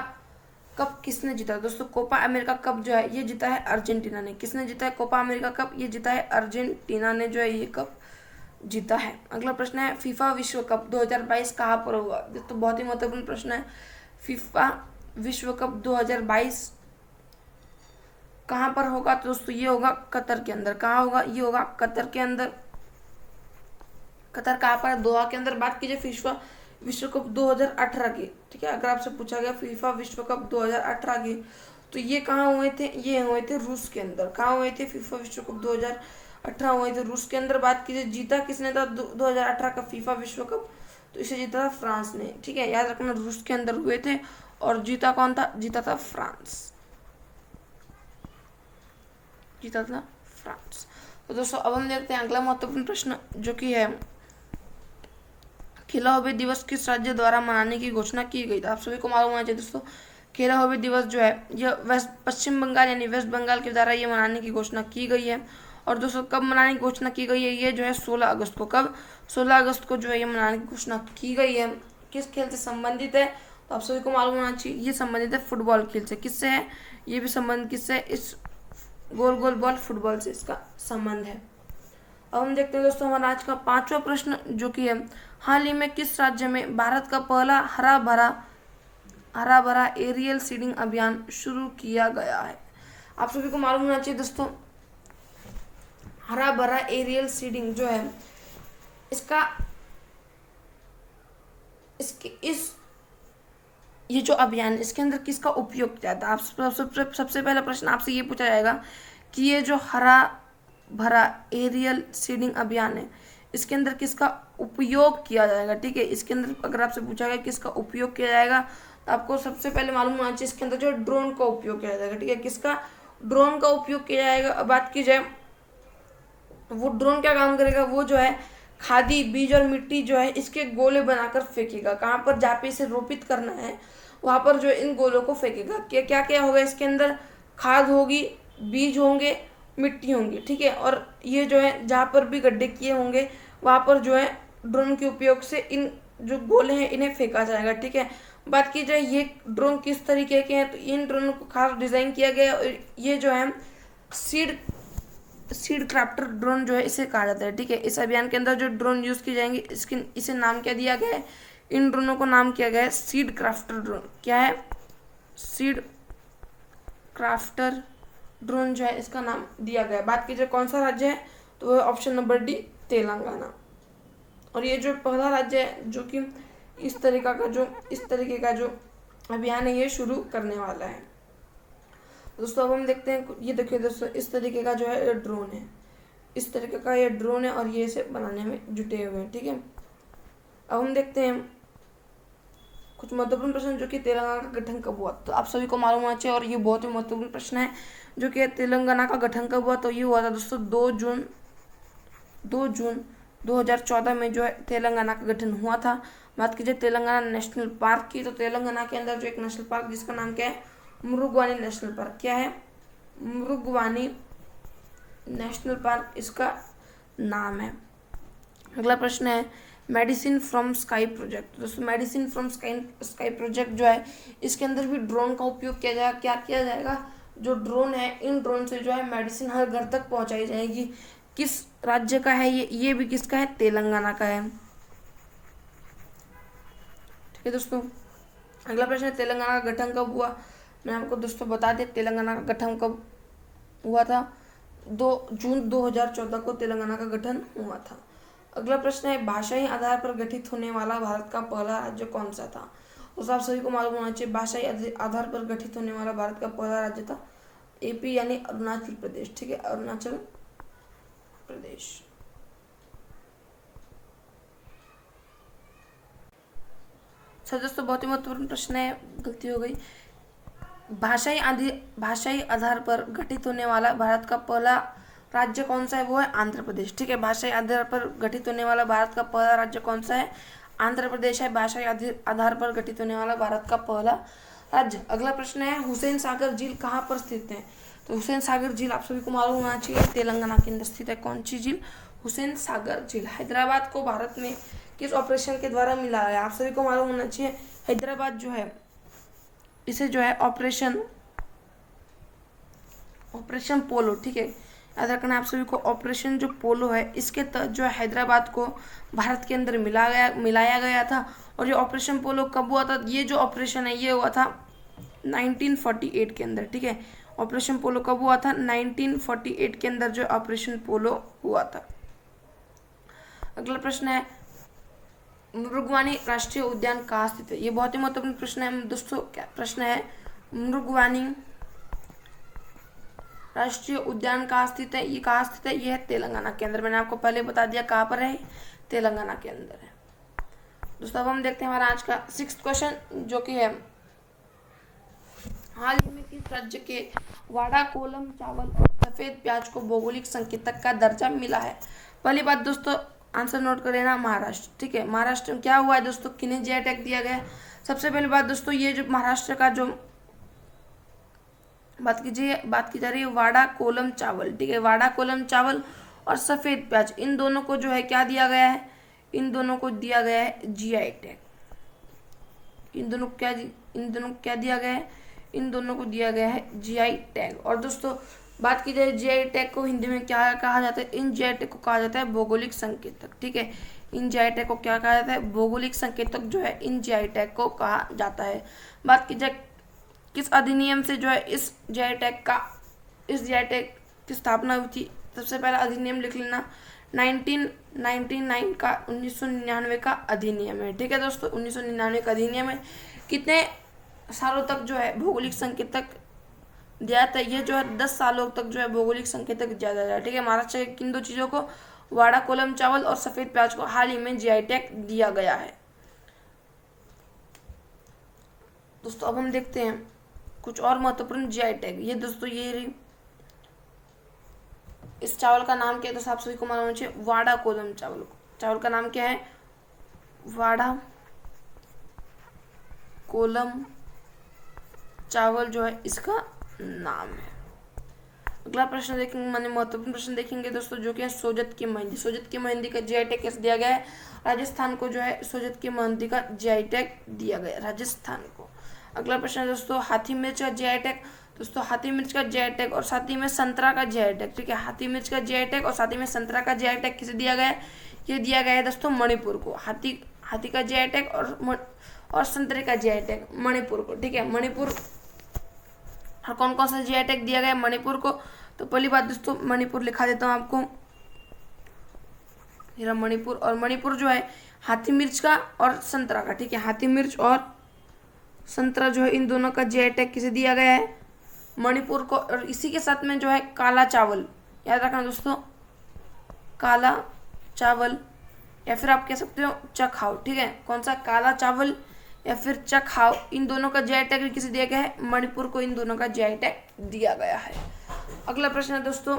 कप किसने जीता। दोस्तों कोपा अमेरिका कप जो है, ये जीता है अर्जेंटीना ने। किसने जीता है कोपा अमेरिका कप, ये जीता है अर्जेंटीना ने, जो है ये कप जीता है। अगला प्रश्न है, फीफा विश्व कप 2022 कहाँ पर होगा। दोस्तों बहुत ही महत्वपूर्ण प्रश्न है, फीफा विश्व कप 2022 कहाँ पर होगा। तो दोस्तों ये होगा कतर के अंदर। कहाँ होगा, ये होगा कतर के अंदर। कतर कहाँ पर है, दोहा के अंदर। बात कीजिए फीफा विश्व कप 2018 की, ठीक है, अगर आपसे पूछा गया फीफा विश्व कप 2018 की, तो ये कहाँ हुए थे, ये हुए थे रूस के अंदर। कहाँ हुए थे, फीफा विश्व कप 2018 हुए थे रूस के अंदर। बात कीजिए जीता किसने था 2018 का फीफा विश्व कप, तो इसे जीता था फ्रांस ने। ठीक है, याद रखना रूस के अंदर हुए थे, और जीता कौन था, जीता था फ्रांस, जीता था फ्रांस। तो दोस्तों अब हम देखते हैं अगला महत्वपूर्ण प्रश्न, जो कि है, खेला हुए दिवस किस राज्य द्वारा मनाने की घोषणा की गई। था आप सभी को मालूम होना चाहिए दोस्तों, खेला हुए दिवस जो है, यह पश्चिम बंगाल यानी वेस्ट बंगाल के द्वारा ये मनाने की घोषणा की गई है। और दोस्तों कब मनाने की घोषणा की गई है, ये जो है 16 अगस्त को। कब, 16 अगस्त को जो है ये मनाने की घोषणा की गई है। किस खेल से संबंधित है, तो आप सभी को मालूम होना चाहिए, ये संबंधित है फुटबॉल खेल से। किससे है, ये भी संबंध किससे है, इस गोल गोल बॉल फुटबॉल से इसका संबंध है। अब हम देखते हैं दोस्तों हमारा आज का 5वां प्रश्न, जो कि है, हाल ही में किस राज्य में भारत का पहला हरा भरा एरियल सीडिंग अभियान शुरू किया गया है। आप सभी को मालूम होना चाहिए दोस्तों, हरा भरा एरियल सीडिंग जो है, ये जो अभियान, इसके अंदर किसका उपयोग किया था। आप सबसे पहला प्रश्न आपसे ये पूछा जाएगा कि ये जो हरा भरा एरियल सीडिंग अभियान है, इसके अंदर किसका उपयोग किया जाएगा। ठीक है, इसके अंदर अगर आपसे पूछा गया किसका उपयोग किया जाएगा, तो आपको सबसे पहले मालूम होना चाहिए इसके अंदर जो ड्रोन का उपयोग किया जाएगा। ठीक है, किसका, ड्रोन का उपयोग किया जाएगा। अब बात की जाए, वो ड्रोन क्या काम करेगा, वो जो है खादी, बीज और मिट्टी जो है, इसके गोले बनाकर फेंकेगा। कहाँ पर, जहाँ पे इसे रोपित करना है, वहाँ पर जो इन गोलों को फेंकेगा। क्या क्या होगा इसके अंदर, खाद होगी, बीज होंगे, मिट्टी होंगी। ठीक है, और ये जो है जहाँ पर भी गड्ढे किए होंगे, वहाँ पर जो है ड्रोन के उपयोग से इन जो गोले हैं इन्हें फेंका जाएगा। ठीक है, बात की जाए ये ड्रोन किस तरीके के हैं, तो इन ड्रोन को खास डिज़ाइन किया गया है। ये जो है सीड क्राफ्टर ड्रोन जो है इसे कहा जाता है। ठीक है, इस अभियान के अंदर जो ड्रोन यूज़ किए जाएंगे, इसे नाम क्या दिया गया है, इन ड्रोनों को नाम किया गया है सीड क्राफ्टर ड्रोन। क्या है, सीड क्राफ्टर ड्रोन जो है इसका नाम दिया गया है। बात कीजिए कौन सा राज्य है, तो वह ऑप्शन नंबर डी, तेलंगाना। और ये जो पहला राज्य है जो कि इस तरीके का जो अभियान है ये शुरू करने वाला है। दोस्तों अब हम देखते हैं, ये देखिए दोस्तों, इस तरीके का जो है ये ड्रोन है, इस तरीके का ये ड्रोन है, और ये इसे बनाने में जुटे हुए हैं। ठीक है, अब हम देखते हैं कुछ महत्वपूर्ण प्रश्न, जो कि तेलंगाना का गठन कब हुआ। तो आप सभी को मालूम होना चाहिए, और ये बहुत ही महत्वपूर्ण प्रश्न है, जो कि तेलंगाना का गठन कब हुआ। तो ये हुआ था दोस्तों 2 जून 2014 में जो है तेलंगाना का गठन हुआ था। बात कीजिए तेलंगाना नेशनल पार्क की, तो तेलंगाना के अंदर जो एक नेशनल पार्क जिसका नाम क्या है, मृगवानी नेशनल पार्क। क्या है, मृगवानी नेशनल पार्क इसका नाम है। अगला प्रश्न है, मेडिसिन फ्रॉम स्काई प्रोजेक्ट। दोस्तों मेडिसिन फ्रॉम स्काई प्रोजेक्ट जो है, इसके अंदर भी ड्रोन का उपयोग किया जाएगा। क्या किया जाएगा, जो ड्रोन है, इन ड्रोन से जो है मेडिसिन हर घर तक पहुंचाई जाएगी। किस राज्य का है ये भी किसका है, तेलंगाना का है। ठीक है दोस्तों। अगला प्रश्न है तेलंगाना का गठन कब हुआ। मैं आपको दोस्तों बता दें तेलंगाना का गठन कब हुआ था। 2 जून 2014 को तेलंगाना का गठन हुआ था। अगला प्रश्न है भाषाई आधार पर गठित होने वाला भारत का पहला राज्य कौन सा था। तो आप सभी को मालूम होना चाहिए भाषाई आधार पर गठित होने वाला भारत का पहला राज्य था एपी यानी अरुणाचल प्रदेश। ठीक है, अरुणाचल प्रदेश। सर दोस्तों बहुत ही महत्वपूर्ण प्रश्न है, गलती हो गई। भाषाई आधार पर गठित होने वाला भारत का पहला राज्य कौन सा है, वो है आंध्र प्रदेश। ठीक है, भाषाई आधार पर गठित होने वाला भारत का पहला राज्य कौन सा है, आंध्र प्रदेश है भाषाई आधार पर गठित होने वाला भारत का पहला राज्य। अगला प्रश्न है हुसैन सागर झील कहाँ पर स्थित है। तो हुसैन सागर झील आप सभी को मालूम होना चाहिए तेलंगाना के अंदर स्थित है। कौन सी झील, हुसैन सागर झील। हैदराबाद को भारत में किस ऑपरेशन के द्वारा मिला है, आप सभी को मालूम होना चाहिए हैदराबाद जो है इसे जो है ऑपरेशन पोलो। ठीक है, याद रखना आप सभी को ऑपरेशन जो पोलो है इसके तहत जो है हैदराबाद को भारत के अंदर मिलाया गया था। और ये ऑपरेशन पोलो कब हुआ था, ये जो ऑपरेशन है ये हुआ था 1948 के अंदर। ठीक है, ऑपरेशन पोलो कब हुआ था, 1948 के अंदर जो ऑपरेशन पोलो हुआ था। अगला प्रश्न है मृगवानी राष्ट्रीय उद्यान कहाँ स्थित है। ये बहुत ही महत्वपूर्ण प्रश्न है दोस्तों। क्या प्रश्न है, मृगवानी राष्ट्रीय उद्यान कहाँ स्थित है, ये कहाँ स्थित है, ये है तेलंगाना के अंदर। मैंने आपको पहले बता दिया कहाँ पर है, तेलंगाना के अंदर है दोस्तों। अब हम देखते हैं हमारा आज का 6th क्वेश्चन जो कि है हाल ही में किस राज्य के वाड़ा कोलम चावल और सफेद प्याज को भौगोलिक संकेतक का दर्जा मिला है। पहली बात दोस्तों आंसर नोट कर लेना, महाराष्ट्र। ठीक है, महाराष्ट्र में क्या हुआ है दोस्तों, किन्हें जीआई टैग दिया गया है। सबसे पहली बात दोस्तों ये जो महाराष्ट्र का जो बात की जा रही है वाड़ा कोलम चावल। ठीक है, वाड़ा कोलम चावल और सफेद प्याज इन दोनों को जो है क्या दिया गया है, इन दोनों को दिया गया है जीआई टैग। इन दोनों क्या दिया गया है, इन दोनों को दिया गया है जीआई टैग। और दोस्तों बात की जाए जीआई टैग को हिंदी में क्या कहा जाता है, इन जीआई टैग को कहा जाता है भौगोलिक संकेतक। ठीक है, इन जीआई टैग को क्या कहा जाता है, भौगोलिक संकेतक जो है इन जीआई टैग को कहा जाता है। बात की जाए किस अधिनियम से जो है इस जीआई टैग की स्थापना हुई थी। सबसे पहला अधिनियम लिख लेना 1999 का 1999 का अधिनियम है। ठीक है दोस्तों, 1999 का अधिनियम है। कितने सालों तक जो है भौगोलिक संकेतक दिया था, ये जो है 10 सालों तक जो है भौगोलिक संकेतक दिया जा रहा है। ठीक है, महाराष्ट्र के किन दो चीज़ों को, वाड़ा कोलम चावल और सफेद प्याज को हाल ही में जीआई टैग दिया गया है दोस्तों। अब हम देखते हैं कुछ और महत्वपूर्ण जीआई टैग। ये दोस्तों ये रही, इस चावल का नाम क्या है दोस्तों, आप सभी को मालूम होना चाहिए वाड़ा कोलम चावल। चावल का नाम क्या है, वाड़ा कोलम चावल जो है इसका नाम है। अगला प्रश्न देखेंगे, माने महत्वपूर्ण प्रश्न देखेंगे दोस्तों जो कि है सोजत की मेहंदी। सोजत की मेहंदी का जीआई टैग कैसे दिया गया है, राजस्थान को जो है सोजत की मेहंदी का जीआई टैग दिया गया है, राजस्थान को। अगला प्रश्न है दोस्तों हाथी मिर्च का जीआई टैग। दोस्तों हाथी मिर्च का जीआई टैग और साथ ही में संतरा का जीआई टैग। ठीक है, हाथी मिर्च का जीआई टैग और साथ ही में संतरा का जीआई टैग किसे दिया गया है, ये दिया गया है दोस्तों मणिपुर को। हाथी का जीआई टैग और संतरे का जीआई टैग मणिपुर को। ठीक है, मणिपुर और कौन कौन सा जीआई टैग दिया गया है मणिपुर को। तो पहली बात दोस्तों मणिपुर लिखा देता हूँ आपको, मणिपुर। और मणिपुर जो है हाथी मिर्च का और संतरा का। ठीक है, हाथी मिर्च और संतरा जो है इन दोनों का जीआई टैग किसे दिया गया है, मणिपुर को। और इसी के साथ में जो है काला चावल, याद रखना दोस्तों, काला चावल या फिर आप कह सकते हो चखाओ। ठीक है, कौन सा, काला चावल या फिर चखाओ, इन दोनों का जीआई टैग किसे दिया गया है, मणिपुर को इन दोनों का जीआई टैग दिया गया है। अगला प्रश्न है दोस्तों,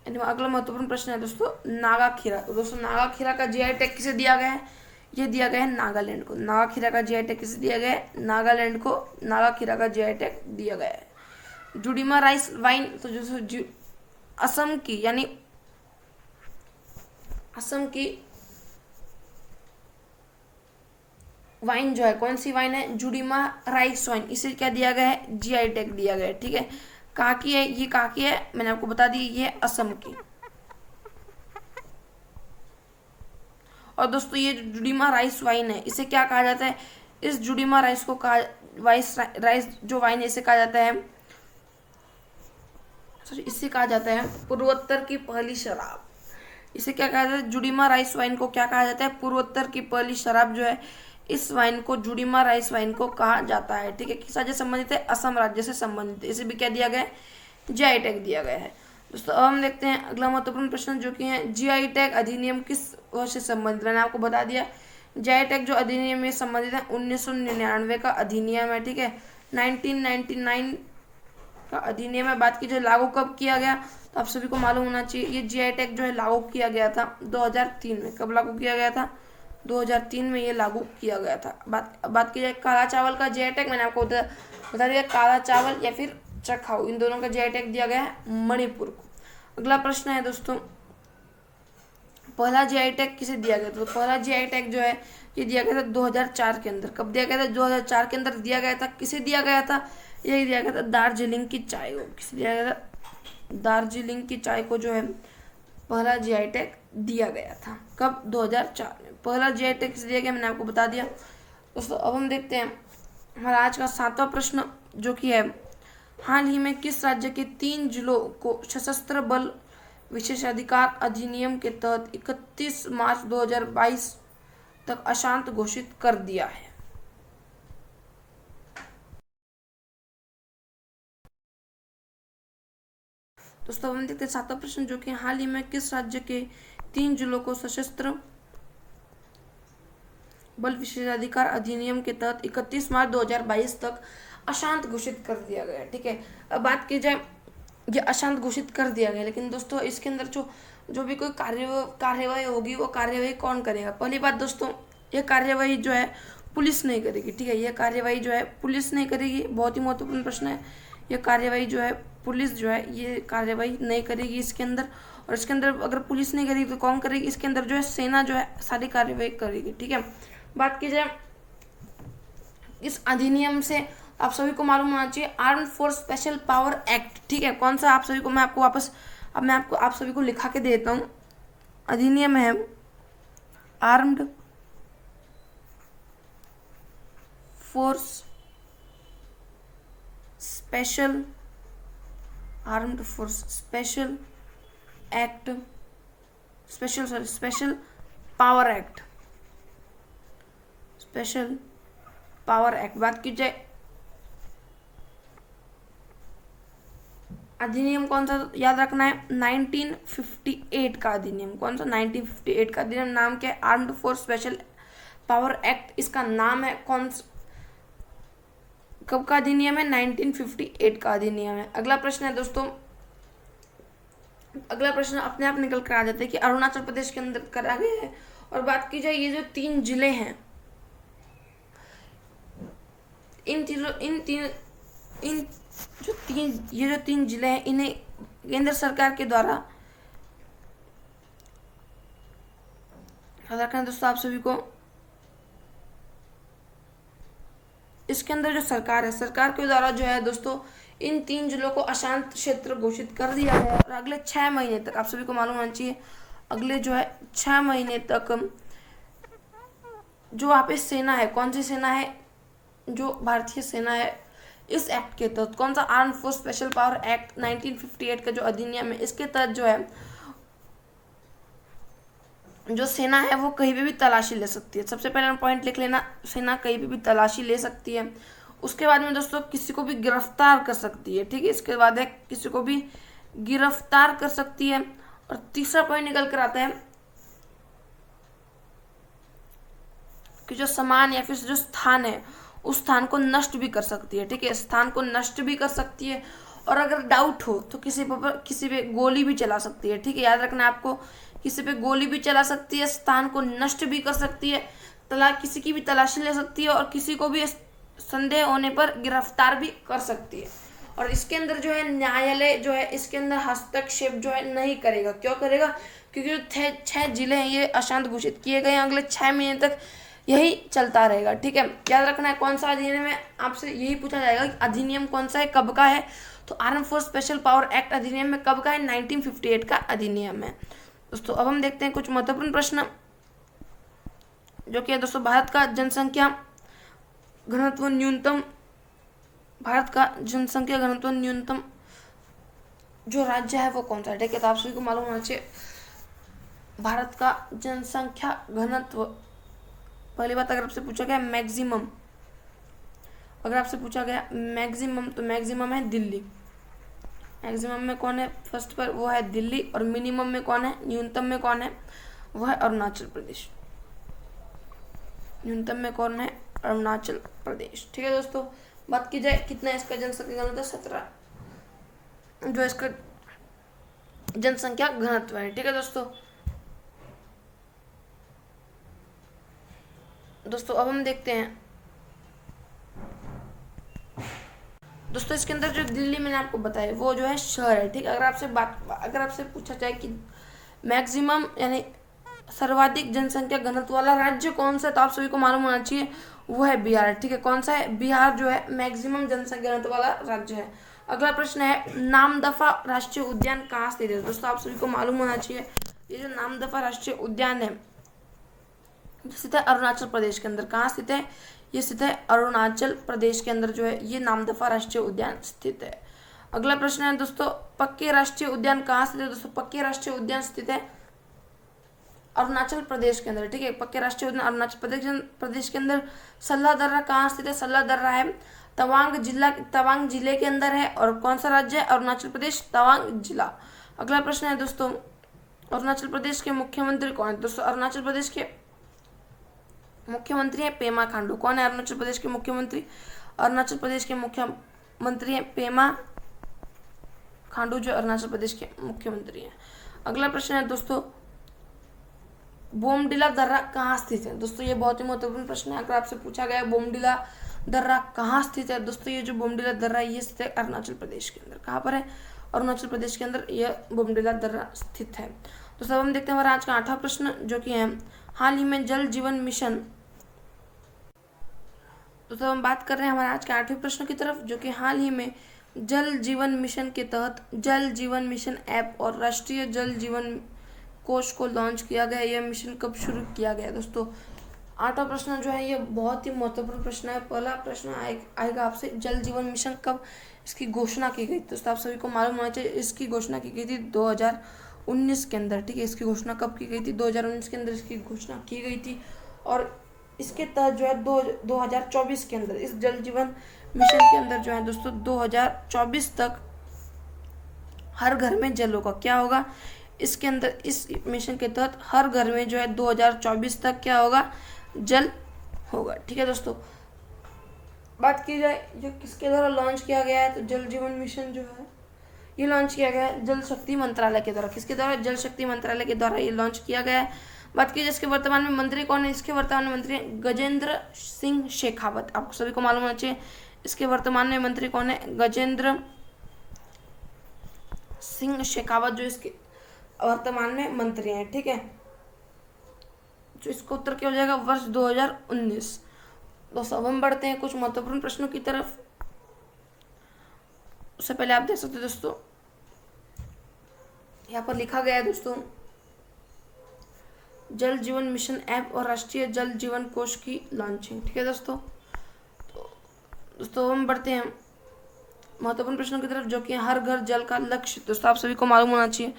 अगला महत्वपूर्ण प्रश्न है दोस्तों नागा खीरा। तो दोस्तों नागा खीरा का जीआई टैग किसे दिया गया है, ये दिया गया है नागालैंड को। नागा खीरा का जीआई टैग किसे दिया गया है, नागालैंड को नागा खीरा का जीआई टैग दिया गया है। जुडिमा राइस वाइन, तो जो असम की यानी असम की वाइन जो है, कौन सी वाइन है, जुडिमा राइस वाइन, इसे क्या दिया गया है, जीआई टैग दिया गया है। ठीक है, कहाँ की है, ये कहाँ की है, मैंने आपको बता दी, ये असम की। और दोस्तों ये जो जुडीमा राइस वाइन है इसे क्या कहा जाता है, इस जुडीमा राइस को कहा राइस जो वाइन है इसे कहा जाता है, सॉरी इससे कहा जाता है पूर्वोत्तर की पहली शराब। इसे क्या कहा जाता है, जुडीमा राइस वाइन को क्या कहा जाता है, पूर्वोत्तर की पहली शराब जो है इस वाइन को जुडीमा राइस वाइन को कहा जाता है। ठीक है, किस राज्य से संबंधित है, असम राज्य से संबंधित है। इसे भी क्या दिया गया है, जीआई टैग दिया गया है। दोस्तों अब हम देखते हैं अगला महत्वपूर्ण प्रश्न जो कि है जीआई टैग अधिनियम किस वर्ष से संबंधित। मैंने आपको बता दिया जीआई टैग जो अधिनियम में संबंधित है 1999 का अधिनियम है। ठीक है, 1999 का अधिनियम है। बात की जाए लागू कब किया गया, तो आप सभी को मालूम होना चाहिए ये जीआई टैग जो है लागू किया गया था 2003 में। कब लागू किया गया था, 2003 में ये लागू किया गया था। बात की जाए काला चावल का जीआई टैग, मैंने आपको बता दिया काला चावल या फिर चखाऊ, इन दोनों का जीआई टैग दिया गया है मणिपुर को। अगला प्रश्न है दोस्तों, पहला जीआई टैग किसे दिया गया था, तो पहला जीआई टैग जो है ये दिया गया था 2004 के अंदर। कब दिया गया था, 2004 के अंदर दिया गया था। किसे दिया गया था, यही दिया गया था दार्जिलिंग की चाय को। किसे दिया गया था, दार्जिलिंग की चाय को जो है पहला जीआई टैग दिया गया था। कब, 2004 में पहला जीआई टैग किसे दिया गया, मैंने आपको बता दिया। दोस्तों अब हम देखते हैं हमारा आज का 7वां प्रश्न जो कि है हाल ही में किस राज्य के 3 जिलों को सशस्त्र बल विशेषाधिकार अधिनियम के तहत 31 मार्च 2022 तक अशांत घोषित कर दिया है। दोस्तों हम देखते हैं 7वां प्रश्न जो कि हाल ही में किस राज्य के 3 जिलों को सशस्त्र बल विशेषाधिकार अधिनियम के तहत 31 मार्च 2022 तक अशांत घोषित कर दिया गया। ठीक है, अब बात की जाए ये अशांत घोषित कर दिया गया, लेकिन दोस्तों इसके अंदर जो भी कोई कार्यवाही होगी वो कार्यवाही कौन करेगा। पहली बात दोस्तों, ये कार्यवाही जो है पुलिस नहीं करेगी। ठीक है, ये कार्यवाही जो है पुलिस नहीं करेगी, बहुत ही महत्वपूर्ण प्रश्न है। ये कार्यवाही जो है पुलिस जो है ये कार्यवाही नहीं करेगी इसके अंदर, और इसके अंदर अगर पुलिस नहीं करेगी तो कौन करेगी, इसके अंदर जो है सेना जो है सारी कार्यवाही करेगी। ठीक है, बात की जाए इस अधिनियम से आप सभी को मालूम होना चाहिए arm force special power act. ठीक है, कौन सा आप सभी को मैं आपको वापस अब मैं आपको आप सभी को लिखा के देता हूँ। अधिनियम है armed force special armed force special act special power act special power act. बात की जाए अधिनियम कौन सा याद रखना है, 1958 का अधिनियम। कौन सा, 1958 का अधिनियम। नाम क्या है, armed force special power act इसका नाम है। कब का अधिनियम है, 1958 का अधिनियम है। अगला प्रश्न है दोस्तों, अगला प्रश्न अपने आप निकल कर आ जाता है कि अरुणाचल प्रदेश के अंदर करा गया है। और बात की जाए ये जो 3 जिले हैं इन जो तीन जिले हैं इन्हें केंद्र सरकार के द्वारा याद रखना दोस्तों आप सभी को। इसके अंदर जो सरकार है, सरकार के द्वारा जो है दोस्तों इन 3 जिलों को अशांत क्षेत्र घोषित कर दिया है। और अगले 6 महीने तक आप सभी को मालूम होना चाहिए, अगले जो है 6 महीने तक जो वहाँ पे सेना है, कौन सी सेना है, जो भारतीय सेना है, इस एक्ट के तहत, कौन सा, arm force special power act 1958 का जो अधिनियम है इसके तहत जो है जो सेना है वो कहीं पे भी तलाशी ले सकती है। सबसे पहले पॉइंट लिख लेना, सेना कहीं पे भी तलाशी ले सकती है। उसके बाद में दोस्तों किसी को भी गिरफ्तार कर सकती है। ठीक है, इसके बाद है किसी को भी गिरफ्तार कर सकती है। और तीसरा पॉइंट निकल कर आता है कि जो सामान या फिर जो स्थान है उस स्थान को नष्ट भी कर सकती है। ठीक है, स्थान को नष्ट भी कर सकती है। और अगर डाउट हो तो किसी पे गोली भी चला सकती है। ठीक है, याद रखना आपको, किसी पे गोली भी चला सकती है, स्थान को नष्ट भी कर सकती है, किसी की भी तलाशी ले सकती है, और किसी को भी संदेह होने पर गिरफ्तार भी कर सकती है। और इसके अंदर जो है न्यायालय जो है इसके अंदर हस्तक्षेप जो है नहीं करेगा। क्यों करेगा, क्योंकि जो 6 जिले हैं ये अशांत घोषित किए गए हैं, अगले 6 महीने तक यही चलता रहेगा। ठीक है, याद रखना है कौन सा अधिनियम है, आपसे यही पूछा जाएगा कि अधिनियम कौन सा है, कब का है। तो arm force special power act अधिनियम में कब का है, 1958 का अधिनियम है। दोस्तों अब हम देखते हैं कुछ महत्वपूर्ण प्रश्न जो कि है दोस्तों भारत का जनसंख्या घनत्व न्यूनतम, भारत का जनसंख्या घनत्व न्यूनतम जो राज्य है वो कौन सा है? ठीक है, तो आप सभी को मालूम होना चाहिए भारत का जनसंख्या घनत्व। पहली बात अगर आपसे पूछा गया मैक्सिमम, अगर आपसे पूछा गया मैक्सिमम, तो मैक्सिमम है दिल्ली। मैक्सिमम में कौन है फर्स्ट पर? वो है दिल्ली। और मिनिमम में कौन है, न्यूनतम में कौन है? वो है अरुणाचल प्रदेश। न्यूनतम में कौन है? अरुणाचल प्रदेश। ठीक है दोस्तों, बात की जाए कितना इसका जनसंख्या घनत्व? 17 जो इसका जनसंख्या घनत्व है। ठीक है दोस्तों, अब हम देखते हैं दोस्तों इसके अंदर जो दिल्ली मैंने आपको बताया वो जो है शहर है। ठीक है, अगर आपसे पूछा जाए कि मैक्सिमम यानी सर्वाधिक जनसंख्या घनत्व वाला राज्य कौन सा है, तो आप सभी को मालूम होना चाहिए वो है बिहार। ठीक है, कौन सा है? बिहार जो है मैक्सिमम जनसंख्या घनत्व वाला राज्य है। अगला प्रश्न है नामदफा राष्ट्रीय उद्यान कहाँ स्थित है? दोस्तों आप सभी को मालूम होना चाहिए ये जो नामदफा राष्ट्रीय उद्यान है स्थित है अरुणाचल प्रदेश के अंदर। कहाँ स्थित है? ये स्थित है अरुणाचल प्रदेश के अंदर जो है ये नामदफा राष्ट्रीय उद्यान स्थित है। अगला प्रश्न है दोस्तों पक्के राष्ट्रीय उद्यान कहाँ स्थित है? दोस्तों पक्के राष्ट्रीय उद्यान स्थित है अरुणाचल प्रदेश के अंदर। ठीक है, पक्के राष्ट्रीय उद्यान अरुणाचल प्रदेश के अंदर। सल्ला दर्रा कहाँ स्थित है? सल्ला दर्रा है तवांग जिले के अंदर है। और कौन सा राज्य है? अरुणाचल प्रदेश, तवांग जिला। अगला प्रश्न है दोस्तों अरुणाचल प्रदेश के मुख्यमंत्री कौन है? दोस्तों अरुणाचल प्रदेश के मुख्यमंत्री है पेमा खांडू। कौन है अरुणाचल प्रदेश के मुख्यमंत्री? अरुणाचल प्रदेश के मुख्यमंत्री है पेमा खांडू जो अरुणाचल प्रदेश के मुख्यमंत्री हैं। अगला प्रश्न है दोस्तों बोमडिला दर्रा कहाँ स्थित है? दोस्तों ये बहुत ही महत्वपूर्ण प्रश्न है। अगर आपसे पूछा गया बोमडिला दर्रा कहाँ स्थित है? दोस्तों ये जो बोमडिला दर्रा ये स्थित है अरुणाचल प्रदेश के अंदर। कहाँ पर है? अरुणाचल प्रदेश के अंदर यह बोमडिला दर्रा स्थित है। तो सब हम देखते हैं हमारा आज का 8वां प्रश्न जो कि है हाल ही में जल जीवन मिशन। तो सब हम बात कर रहे हैं हमारे आज के 8वें प्रश्न की तरफ जो कि हाल ही में जल जीवन मिशन के तहत जल जीवन मिशन ऐप और राष्ट्रीय जल जीवन कोष को लॉन्च किया गया। यह मिशन कब शुरू किया गया? दोस्तों 8वां प्रश्न जो है ये बहुत ही महत्वपूर्ण प्रश्न है। पहला प्रश्न आएगा आपसे जल जीवन मिशन कब इसकी घोषणा की गई? दोस्तों आप सभी को मालूम होना चाहिए इसकी घोषणा की गई थी 2019 के अंदर। ठीक है, इसकी घोषणा कब की गई थी? 2019 के अंदर इसकी घोषणा की गई थी। और इसके तहत जो है 2024 के अंदर इस जल जीवन मिशन के अंदर जो है दोस्तों 2024 तक हर घर में जल होगा। क्या होगा? इसके अंदर इस मिशन के तहत हर घर में जो है 2024 तक क्या होगा? जल होगा। ठीक है दोस्तों, बात की जाए जो किसके द्वारा लॉन्च किया गया है तो जल जीवन मिशन जो है ये लॉन्च किया गया है जल शक्ति मंत्रालय के द्वारा। किसके द्वारा? जल शक्ति मंत्रालय के द्वारा ये लॉन्च किया गया है। बात की जाए इसके वर्तमान में मंत्री कौन है? इसके वर्तमान में मंत्री गजेंद्र सिंह शेखावत। आपको सभी को मालूम होना चाहिए इसके वर्तमान में मंत्री कौन है? गजेंद्र सिंह शेखावत जो इसके वर्तमान में मंत्री हैं। ठीक है, जो इसका उत्तर क्या हो जाएगा? वर्ष 2019। दोस्तों अब हम बढ़ते हैं कुछ महत्वपूर्ण प्रश्नों की तरफ। उससे पहले आप देख सकते हैं दोस्तों यहाँ पर लिखा गया है दोस्तों जल जीवन मिशन ऐप और राष्ट्रीय जल जीवन कोष की लॉन्चिंग। ठीक है दोस्तों, तो हम बढ़ते हैं महत्वपूर्ण प्रश्नों की तरफ जो कि हर घर जल का लक्ष्य। दोस्तों आप सभी को मालूम होना चाहिए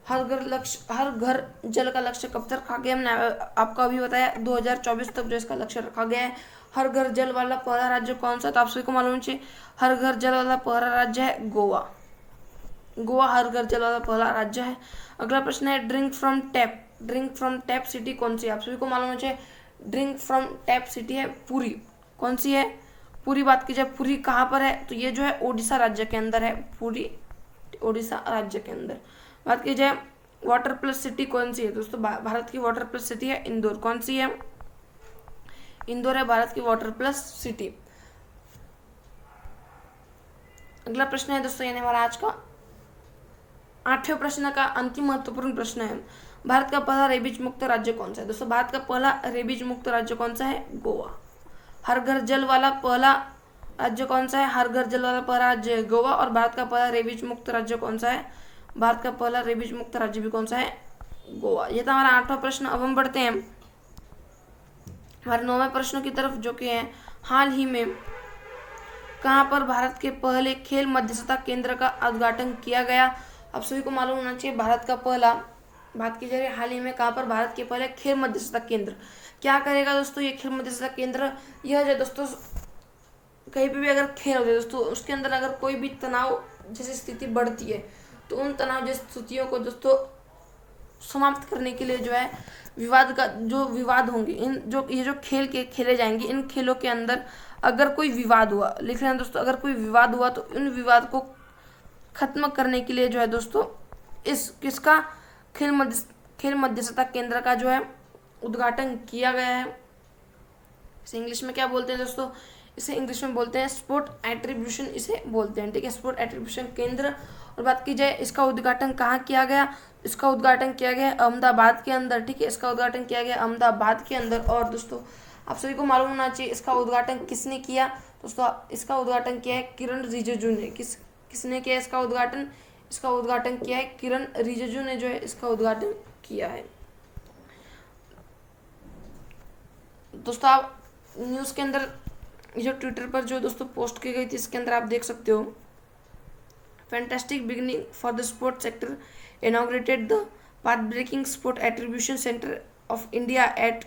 हर घर जल का लक्ष्य कब तक रखा गया? हमने आपको अभी बताया 2024 तक जो इसका लक्ष्य रखा गया है। हर घर जल वाला पहला राज्य कौन सा? तो आप सभी को मालूम चाहिए हर घर जल वाला पहला राज्य है गोवा। गोवा हर घर जल वाला पहला राज्य है। अगला प्रश्न है ड्रिंक फ्रॉम टैप सिटी कौन सी है? आप सभी को मालूम होना चाहिए ड्रिंक फ्रॉम टैप सिटी है पुरी। कौन सी है? पुरी। बात की जाए पुरी कहाँ पर है तो ये जो है ओडिशा राज्य के अंदर है। पुरी ओडिशा राज्य के अंदर। बात की जाए वाटर प्लस सिटी कौन सी है? दोस्तों भारत की वाटर प्लस सिटी है इंदौर। कौन सी है? इंदौर है भारत की वाटर प्लस सिटी। अगला प्रश्न है दोस्तों यानी हमारा आज का 8वें प्रश्न का अंतिम महत्वपूर्ण प्रश्न है भारत का पहला रेबीज मुक्त राज्य कौन सा है? दोस्तों भारत का पहला रेबीज मुक्त राज्य कौन सा है? गोवा। हर घर जल वाला पहला राज्य कौन सा है? हर घर जल वाला पहला राज्य है गोवा। और भारत का पहला रेबीज मुक्त राज्य कौन सा है? भारत का पहला रेबीज मुक्त राज्य भी कौन सा है? गोवा। ये था हमारा 8वां प्रश्न। अब हम बढ़ते हैं हमारे 9वें प्रश्न की तरफ, जो कि है हाल ही में कहाँ पर भारत के पहले खेल मध्यस्थता केंद्र का उद्घाटन किया गया। आप सभी को मालूम होना चाहिए, भारत का पहला, बात की जा रही है हाल ही में कहाँ पर भारत के पहले खेल मध्यस्थता केंद्र क्या करेगा दोस्तों। ये खेल मध्यस्थता केंद्र यह जो दोस्तों कहीं पे भी अगर खेल होते हैं दोस्तों, उसके अंदर अगर कोई भी तनाव जैसी स्थिति बढ़ती है तो उन तनाव जैसी स्थितियों को दोस्तों समाप्त करने के लिए जो है विवाद होंगे, इन जो ये जो खेल के खेले जाएंगे, इन खेलों के अंदर अगर कोई विवाद हुआ, लिख रहे हैं दोस्तों, अगर कोई विवाद हुआ तो इन विवाद को खत्म करने के लिए जो है दोस्तों इस किसका खेल मध्यस्थता केंद्र का जो है उद्घाटन किया गया है। इसे इंग्लिश में क्या बोलते हैं दोस्तों, इसे इंग्लिश में बोलते हैं स्पोर्ट एट्रीब्यूशन, इसे बोलते हैं, ठीक है, स्पोर्ट एट्रीब्यूशन केंद्र। और बात की जाए इसका उद्घाटन कहाँ किया गया, इसका उद्घाटन किया गया अहमदाबाद के अंदर, ठीक है, इसका उद्घाटन किया गया अहमदाबाद के अंदर। और दोस्तों आप सभी को मालूम होना चाहिए इसका उद्घाटन किसने किया दोस्तों, इसका उद्घाटन किया है किरण रिजिजू ने। किसने किया इसका उद्घाटन किया है किरण रिजिजू ने जो है इसका उद्घाटन किया है। दोस्तों आप न्यूज़ के अंदर जो ट्विटर पर जो दोस्तों पोस्ट की गई थी, इसके अंदर आप देख सकते हो, fantastic beginning for the sport sector, inaugurated the path breaking sport attribution centre of India at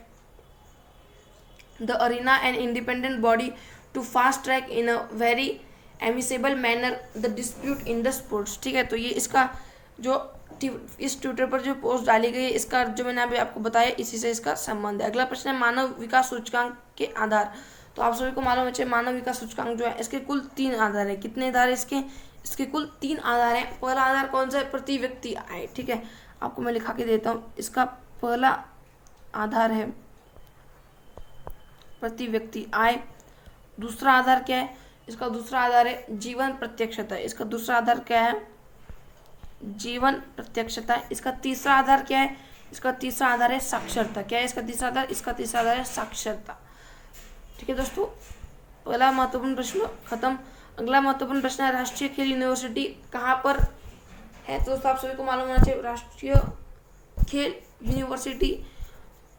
the arena and independent body to fast track in a very amicable manner the dispute in the sports. ठीक है, तो ये इसका जो इस Twitter पर जो post डाली गई है, इसका जो मैंने अभी आपको बताया इसी से इसका संबंध है। अगला प्रश्न है मानव विकास सूचकांक के आधार। तो आप सभी को मालूम है मानव विकास सूचकांक जो है इसके कुल 3 आधार है। कितने आधार है इसके कुल 3 आधार है। पहला आधार कौन सा है, प्रति व्यक्ति आय। ठीक है, आपको मैं लिखा के देता हूँ, इसका पहला आधार है प्रति व्यक्ति आय। दूसरा आधार क्या है, इसका दूसरा आधार है जीवन प्रत्यक्षता। इसका दूसरा आधार क्या है, जीवन प्रत्यक्षता। इसका तीसरा आधार क्या है, इसका तीसरा आधार है साक्षरता। क्या है इसका तीसरा आधार, इसका तीसरा आधार है साक्षरता। ठीक है दोस्तों, पहला महत्वपूर्ण प्रश्न खत्म। अगला महत्वपूर्ण प्रश्न है राष्ट्रीय खेल यूनिवर्सिटी कहाँ पर है। तो दोस्तों आप सभी को मालूम होना चाहिए राष्ट्रीय खेल यूनिवर्सिटी,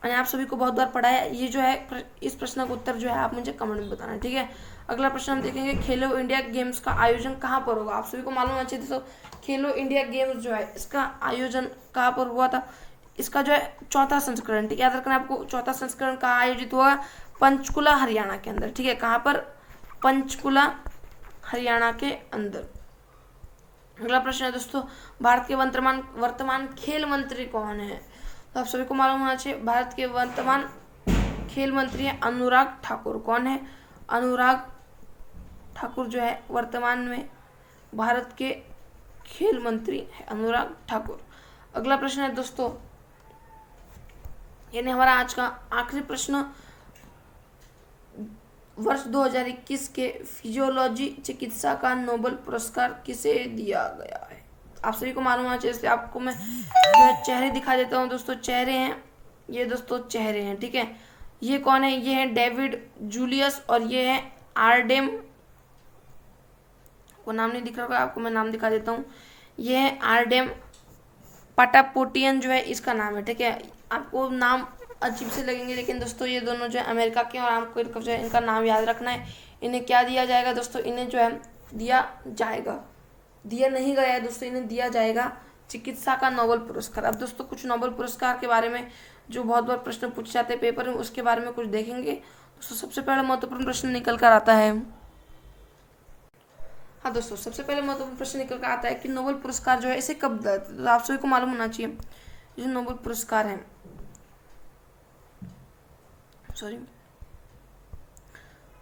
मैंने आप सभी को बहुत बार पढ़ा है। ये जो है इस प्रश्न का उत्तर जो है आप मुझे कमेंट में बताना है। ठीक है, अगला प्रश्न हम देखेंगे खेलो इंडिया गेम्स का आयोजन कहाँ पर होगा। आप सभी को मालूम होना चाहिए दोस्तों खेलो इंडिया गेम्स जो है इसका आयोजन कहाँ पर हुआ था। इसका जो है चौथा संस्करण, ठीक है, याद रखना आपको, चौथा संस्करण कहाँ आयोजित हुआ, पंचकुला हरियाणा के अंदर। ठीक है, कहाँ पर, पंचकुला हरियाणा के अंदर। अगला प्रश्न है दोस्तों भारत के वर्तमान खेल मंत्री कौन है। तो आप सभी को मालूम होना चाहिए भारत के वर्तमान खेल मंत्री है अनुराग ठाकुर। कौन है, अनुराग ठाकुर जो है वर्तमान में भारत के खेल मंत्री है अनुराग ठाकुर। अगला प्रश्न है दोस्तों, यानी हमारा आज का आखिरी प्रश्न, वर्ष 2021 के फिजियोलॉजी चिकित्सा का नोबेल पुरस्कार किसे दिया गया है। आप सभी को मालूम होना चाहिए, इसलिए आपको मैं जो है चेहरे दिखा देता हूँ दोस्तों। चेहरे हैं ये दोस्तों, चेहरे हैं। ठीक है, ये कौन है, ये है डेविड जूलियस और ये है आरडेम, को नाम नहीं दिख रहा होगा आपको, मैं नाम दिखा देता हूँ। ये है आरडेम पटापोटियन जो है इसका नाम है। ठीक है, आपको नाम अजीब से लगेंगे लेकिन दोस्तों ये दोनों जो है अमेरिका के, और आपको जो है इनका नाम याद रखना है। इन्हें क्या दिया जाएगा दोस्तों, इन्हें जो है दिया जाएगा, दिया नहीं गया है दोस्तों, इन्हें दिया जाएगा चिकित्सा का नोबेल पुरस्कार। अब दोस्तों कुछ नोबेल पुरस्कार के बारे में जो बहुत बार प्रश्न पूछे जाते हैं पेपर में, उसके बारे में कुछ देखेंगे दोस्तों। सबसे पहला महत्वपूर्ण प्रश्न निकल कर आता है, हाँ दोस्तों, सबसे पहले महत्वपूर्ण प्रश्न निकल कर आता है कि नोबेल पुरस्कार जो है इसे कब दिया जाता है। तो आप सभी को मालूम होना चाहिए जो नोबेल पुरस्कार है,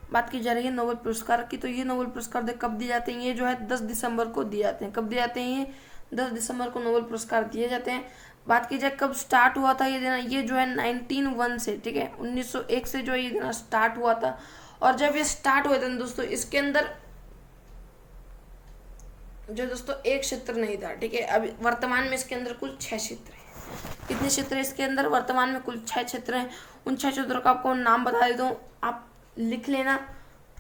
बात की जा रही है नोबेल पुरस्कार की, तो ये नोबेल पुरस्कार कब दिए जाते हैं, ये जो है 10 दिसंबर को दिए जाते हैं। कब दिए जाते हैं, ये 10 दिसंबर को नोबेल पुरस्कार दिए जाते हैं। बात की जाए कब स्टार्ट हुआ था ये देना, ये जो है 1901 से, ठीक है, 1901 से जो है ये देना स्टार्ट हुआ था। और जब ये स्टार्ट हुए थे दोस्तों, इसके अंदर जो दोस्तों एक क्षेत्र नहीं था। ठीक है, अभी वर्तमान में इसके अंदर कुल 6 क्षेत्र हैं। कितने क्षेत्र है इसके अंदर, वर्तमान में कुल 6 क्षेत्र हैं। उन 6 क्षेत्रों का आपको नाम बता देता हूँ, आप लिख लेना,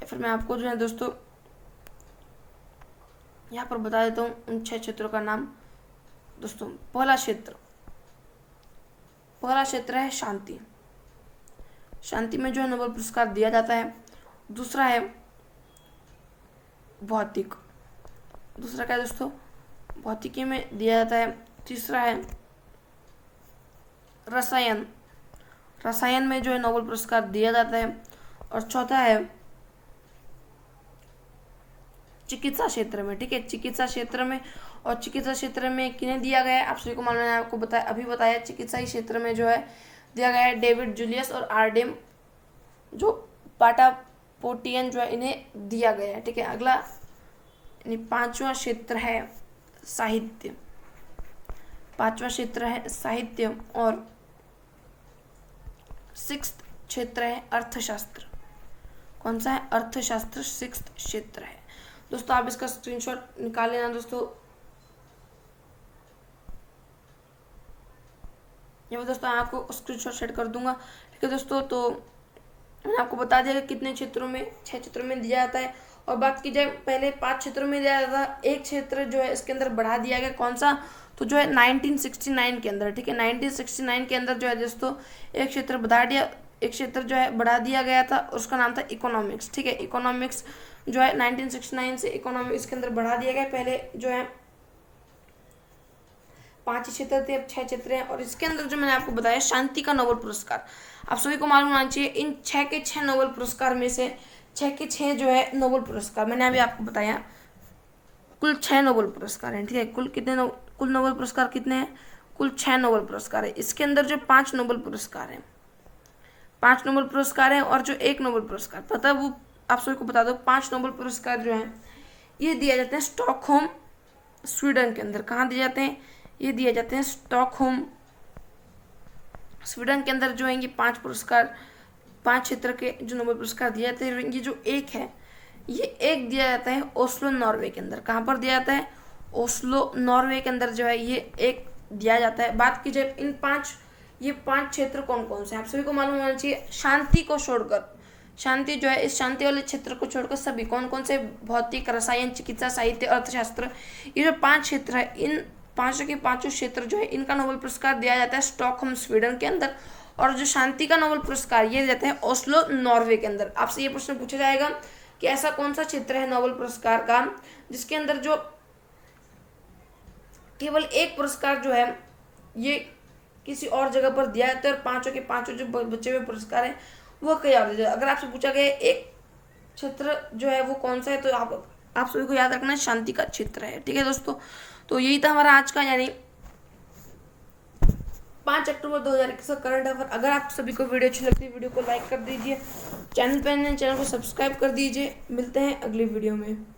फिर मैं आपको जो है दोस्तों यहाँ पर बता देता हूँ उन 6 क्षेत्रों का नाम। दोस्तों पहला क्षेत्र है शांति। शांति में जो है नोबेल पुरस्कार दिया जाता है। दूसरा है भौतिक, दूसरा क्या है दोस्तों, भौतिकी में दिया जाता है। तीसरा है रसायन, रसायन में जो है नोबेल पुरस्कार दिया जाता है। और चौथा है चिकित्सा क्षेत्र में, ठीक है, चिकित्सा क्षेत्र में। और चिकित्सा क्षेत्र में किन्हें दिया गया है, आप सभी को मालूम है, आपको बताया, अभी बताया, चिकित्सा क्षेत्र में जो है दिया गया है डेविड जूलियस और आरडेम जो पाटापोटियन जो है इन्हें दिया गया है, ठीक है। अगला पांचवा क्षेत्र है साहित्य, पांचवा क्षेत्र है साहित्य। और सिक्स्थ क्षेत्र है अर्थशास्त्र। कौन सा है, अर्थशास्त्र सिक्स्थ क्षेत्र है। दोस्तों आप इसका स्क्रीनशॉट निकाल लेना दोस्तों। ये मैं दोस्तों आपको स्क्रीनशॉट शेयर कर दूंगा, ठीक है दोस्तों। तो मैंने आपको बता दिया कि कितने क्षेत्रों में, 6 क्षेत्रों में दिया जाता है। और बात की जाए, पहले 5 क्षेत्रों में दिया जाता था, एक क्षेत्र जो है इसके अंदर बढ़ा दिया गया, कौन सा, तो जो है 1969 के अंदर, ठीक है, 1969 के अंदर जो है दोस्तों एक क्षेत्र बढ़ा दिया, एक क्षेत्र जो है बढ़ा दिया गया था, उसका नाम था इकोनॉमिक्स, ठीक है। इकोनॉमिक्स जो है 1969 से इकोनॉमिक्स के अंदर बढ़ा दिया गया। पहले जो है 5 क्षेत्र थे, अब 6 क्षेत्र हैं। और इसके अंदर जो मैंने आपको बताया शांति का नोबेल पुरस्कार, आप सभी को मालूम होना चाहिए, इन 6 के 6 नोबेल पुरस्कार में से 6 के 6 जो है नोबेल पुरस्कार, मैंने अभी आपको बताया कुल 6 नोबेल पुरस्कार हैं, ठीक है। कुल कितने कुल नोबेल पुरस्कार कितने हैं, कुल 6 नोबेल पुरस्कार है। इसके अंदर जो 5 नोबेल पुरस्कार हैं, 5 नोबेल पुरस्कार हैं। और जो 1 नोबेल पुरस्कार, पता वो आप सभी को बता दो, 5 नोबेल पुरस्कार जो हैं ये दिए जाते हैं स्टॉकहोम स्वीडन के अंदर। कहाँ दिए जाते हैं, ये दिए जाते हैं स्टॉकहोम स्वीडन के अंदर। जो है ये 5 पुरस्कार, 5 क्षेत्र के जो नोबेल पुरस्कार दिए जाते हैं। ये जो एक है, ये एक दिया जाता है ओस्लो नॉर्वे के अंदर। कहाँ पर दिया जाता है, ओस्लो नॉर्वे के अंदर जो है ये एक दिया जाता है। बात की जाए इन 5, ये 5 क्षेत्र कौन कौन से हैं, आप सभी को मालूम होना चाहिए। शांति को छोड़कर, शांति जो है, इस शांति वाले क्षेत्र को छोड़कर सभी कौन कौन से, भौतिक, रसायन, चिकित्सा, साहित्य, अर्थशास्त्र, ये जो 5 क्षेत्र है, इन 5 के 5 क्षेत्र जो है इनका नोबेल पुरस्कार दिया जाता है स्टॉकहोम स्वीडन के अंदर। और जो शांति का नोबेल पुरस्कार ये देते हैं ओस्लो नॉर्वे के अंदर। आपसे ये प्रश्न पूछा जाएगा कि ऐसा कौन सा क्षेत्र है नोबेल पुरस्कार का जिसके अंदर जो केवल एक पुरस्कार जो है ये किसी और जगह पर दिया जाता है, और 5 के 5 जो बचे हुए पुरस्कार हैं वो कहीं और दिया। अगर आपसे पूछा गया एक क्षेत्र जो है वो कौन सा है, तो आप सभी को याद रखना है शांति का क्षेत्र है, ठीक है दोस्तों। तो यही था हमारा आज का, यानी 5 अक्टूबर 2021 का करंट अफेयर। अगर आप सभी को वीडियो अच्छी लगती है, वीडियो को लाइक कर दीजिए, चैनल पर नए चैनल को सब्सक्राइब कर दीजिए। मिलते हैं अगली वीडियो में।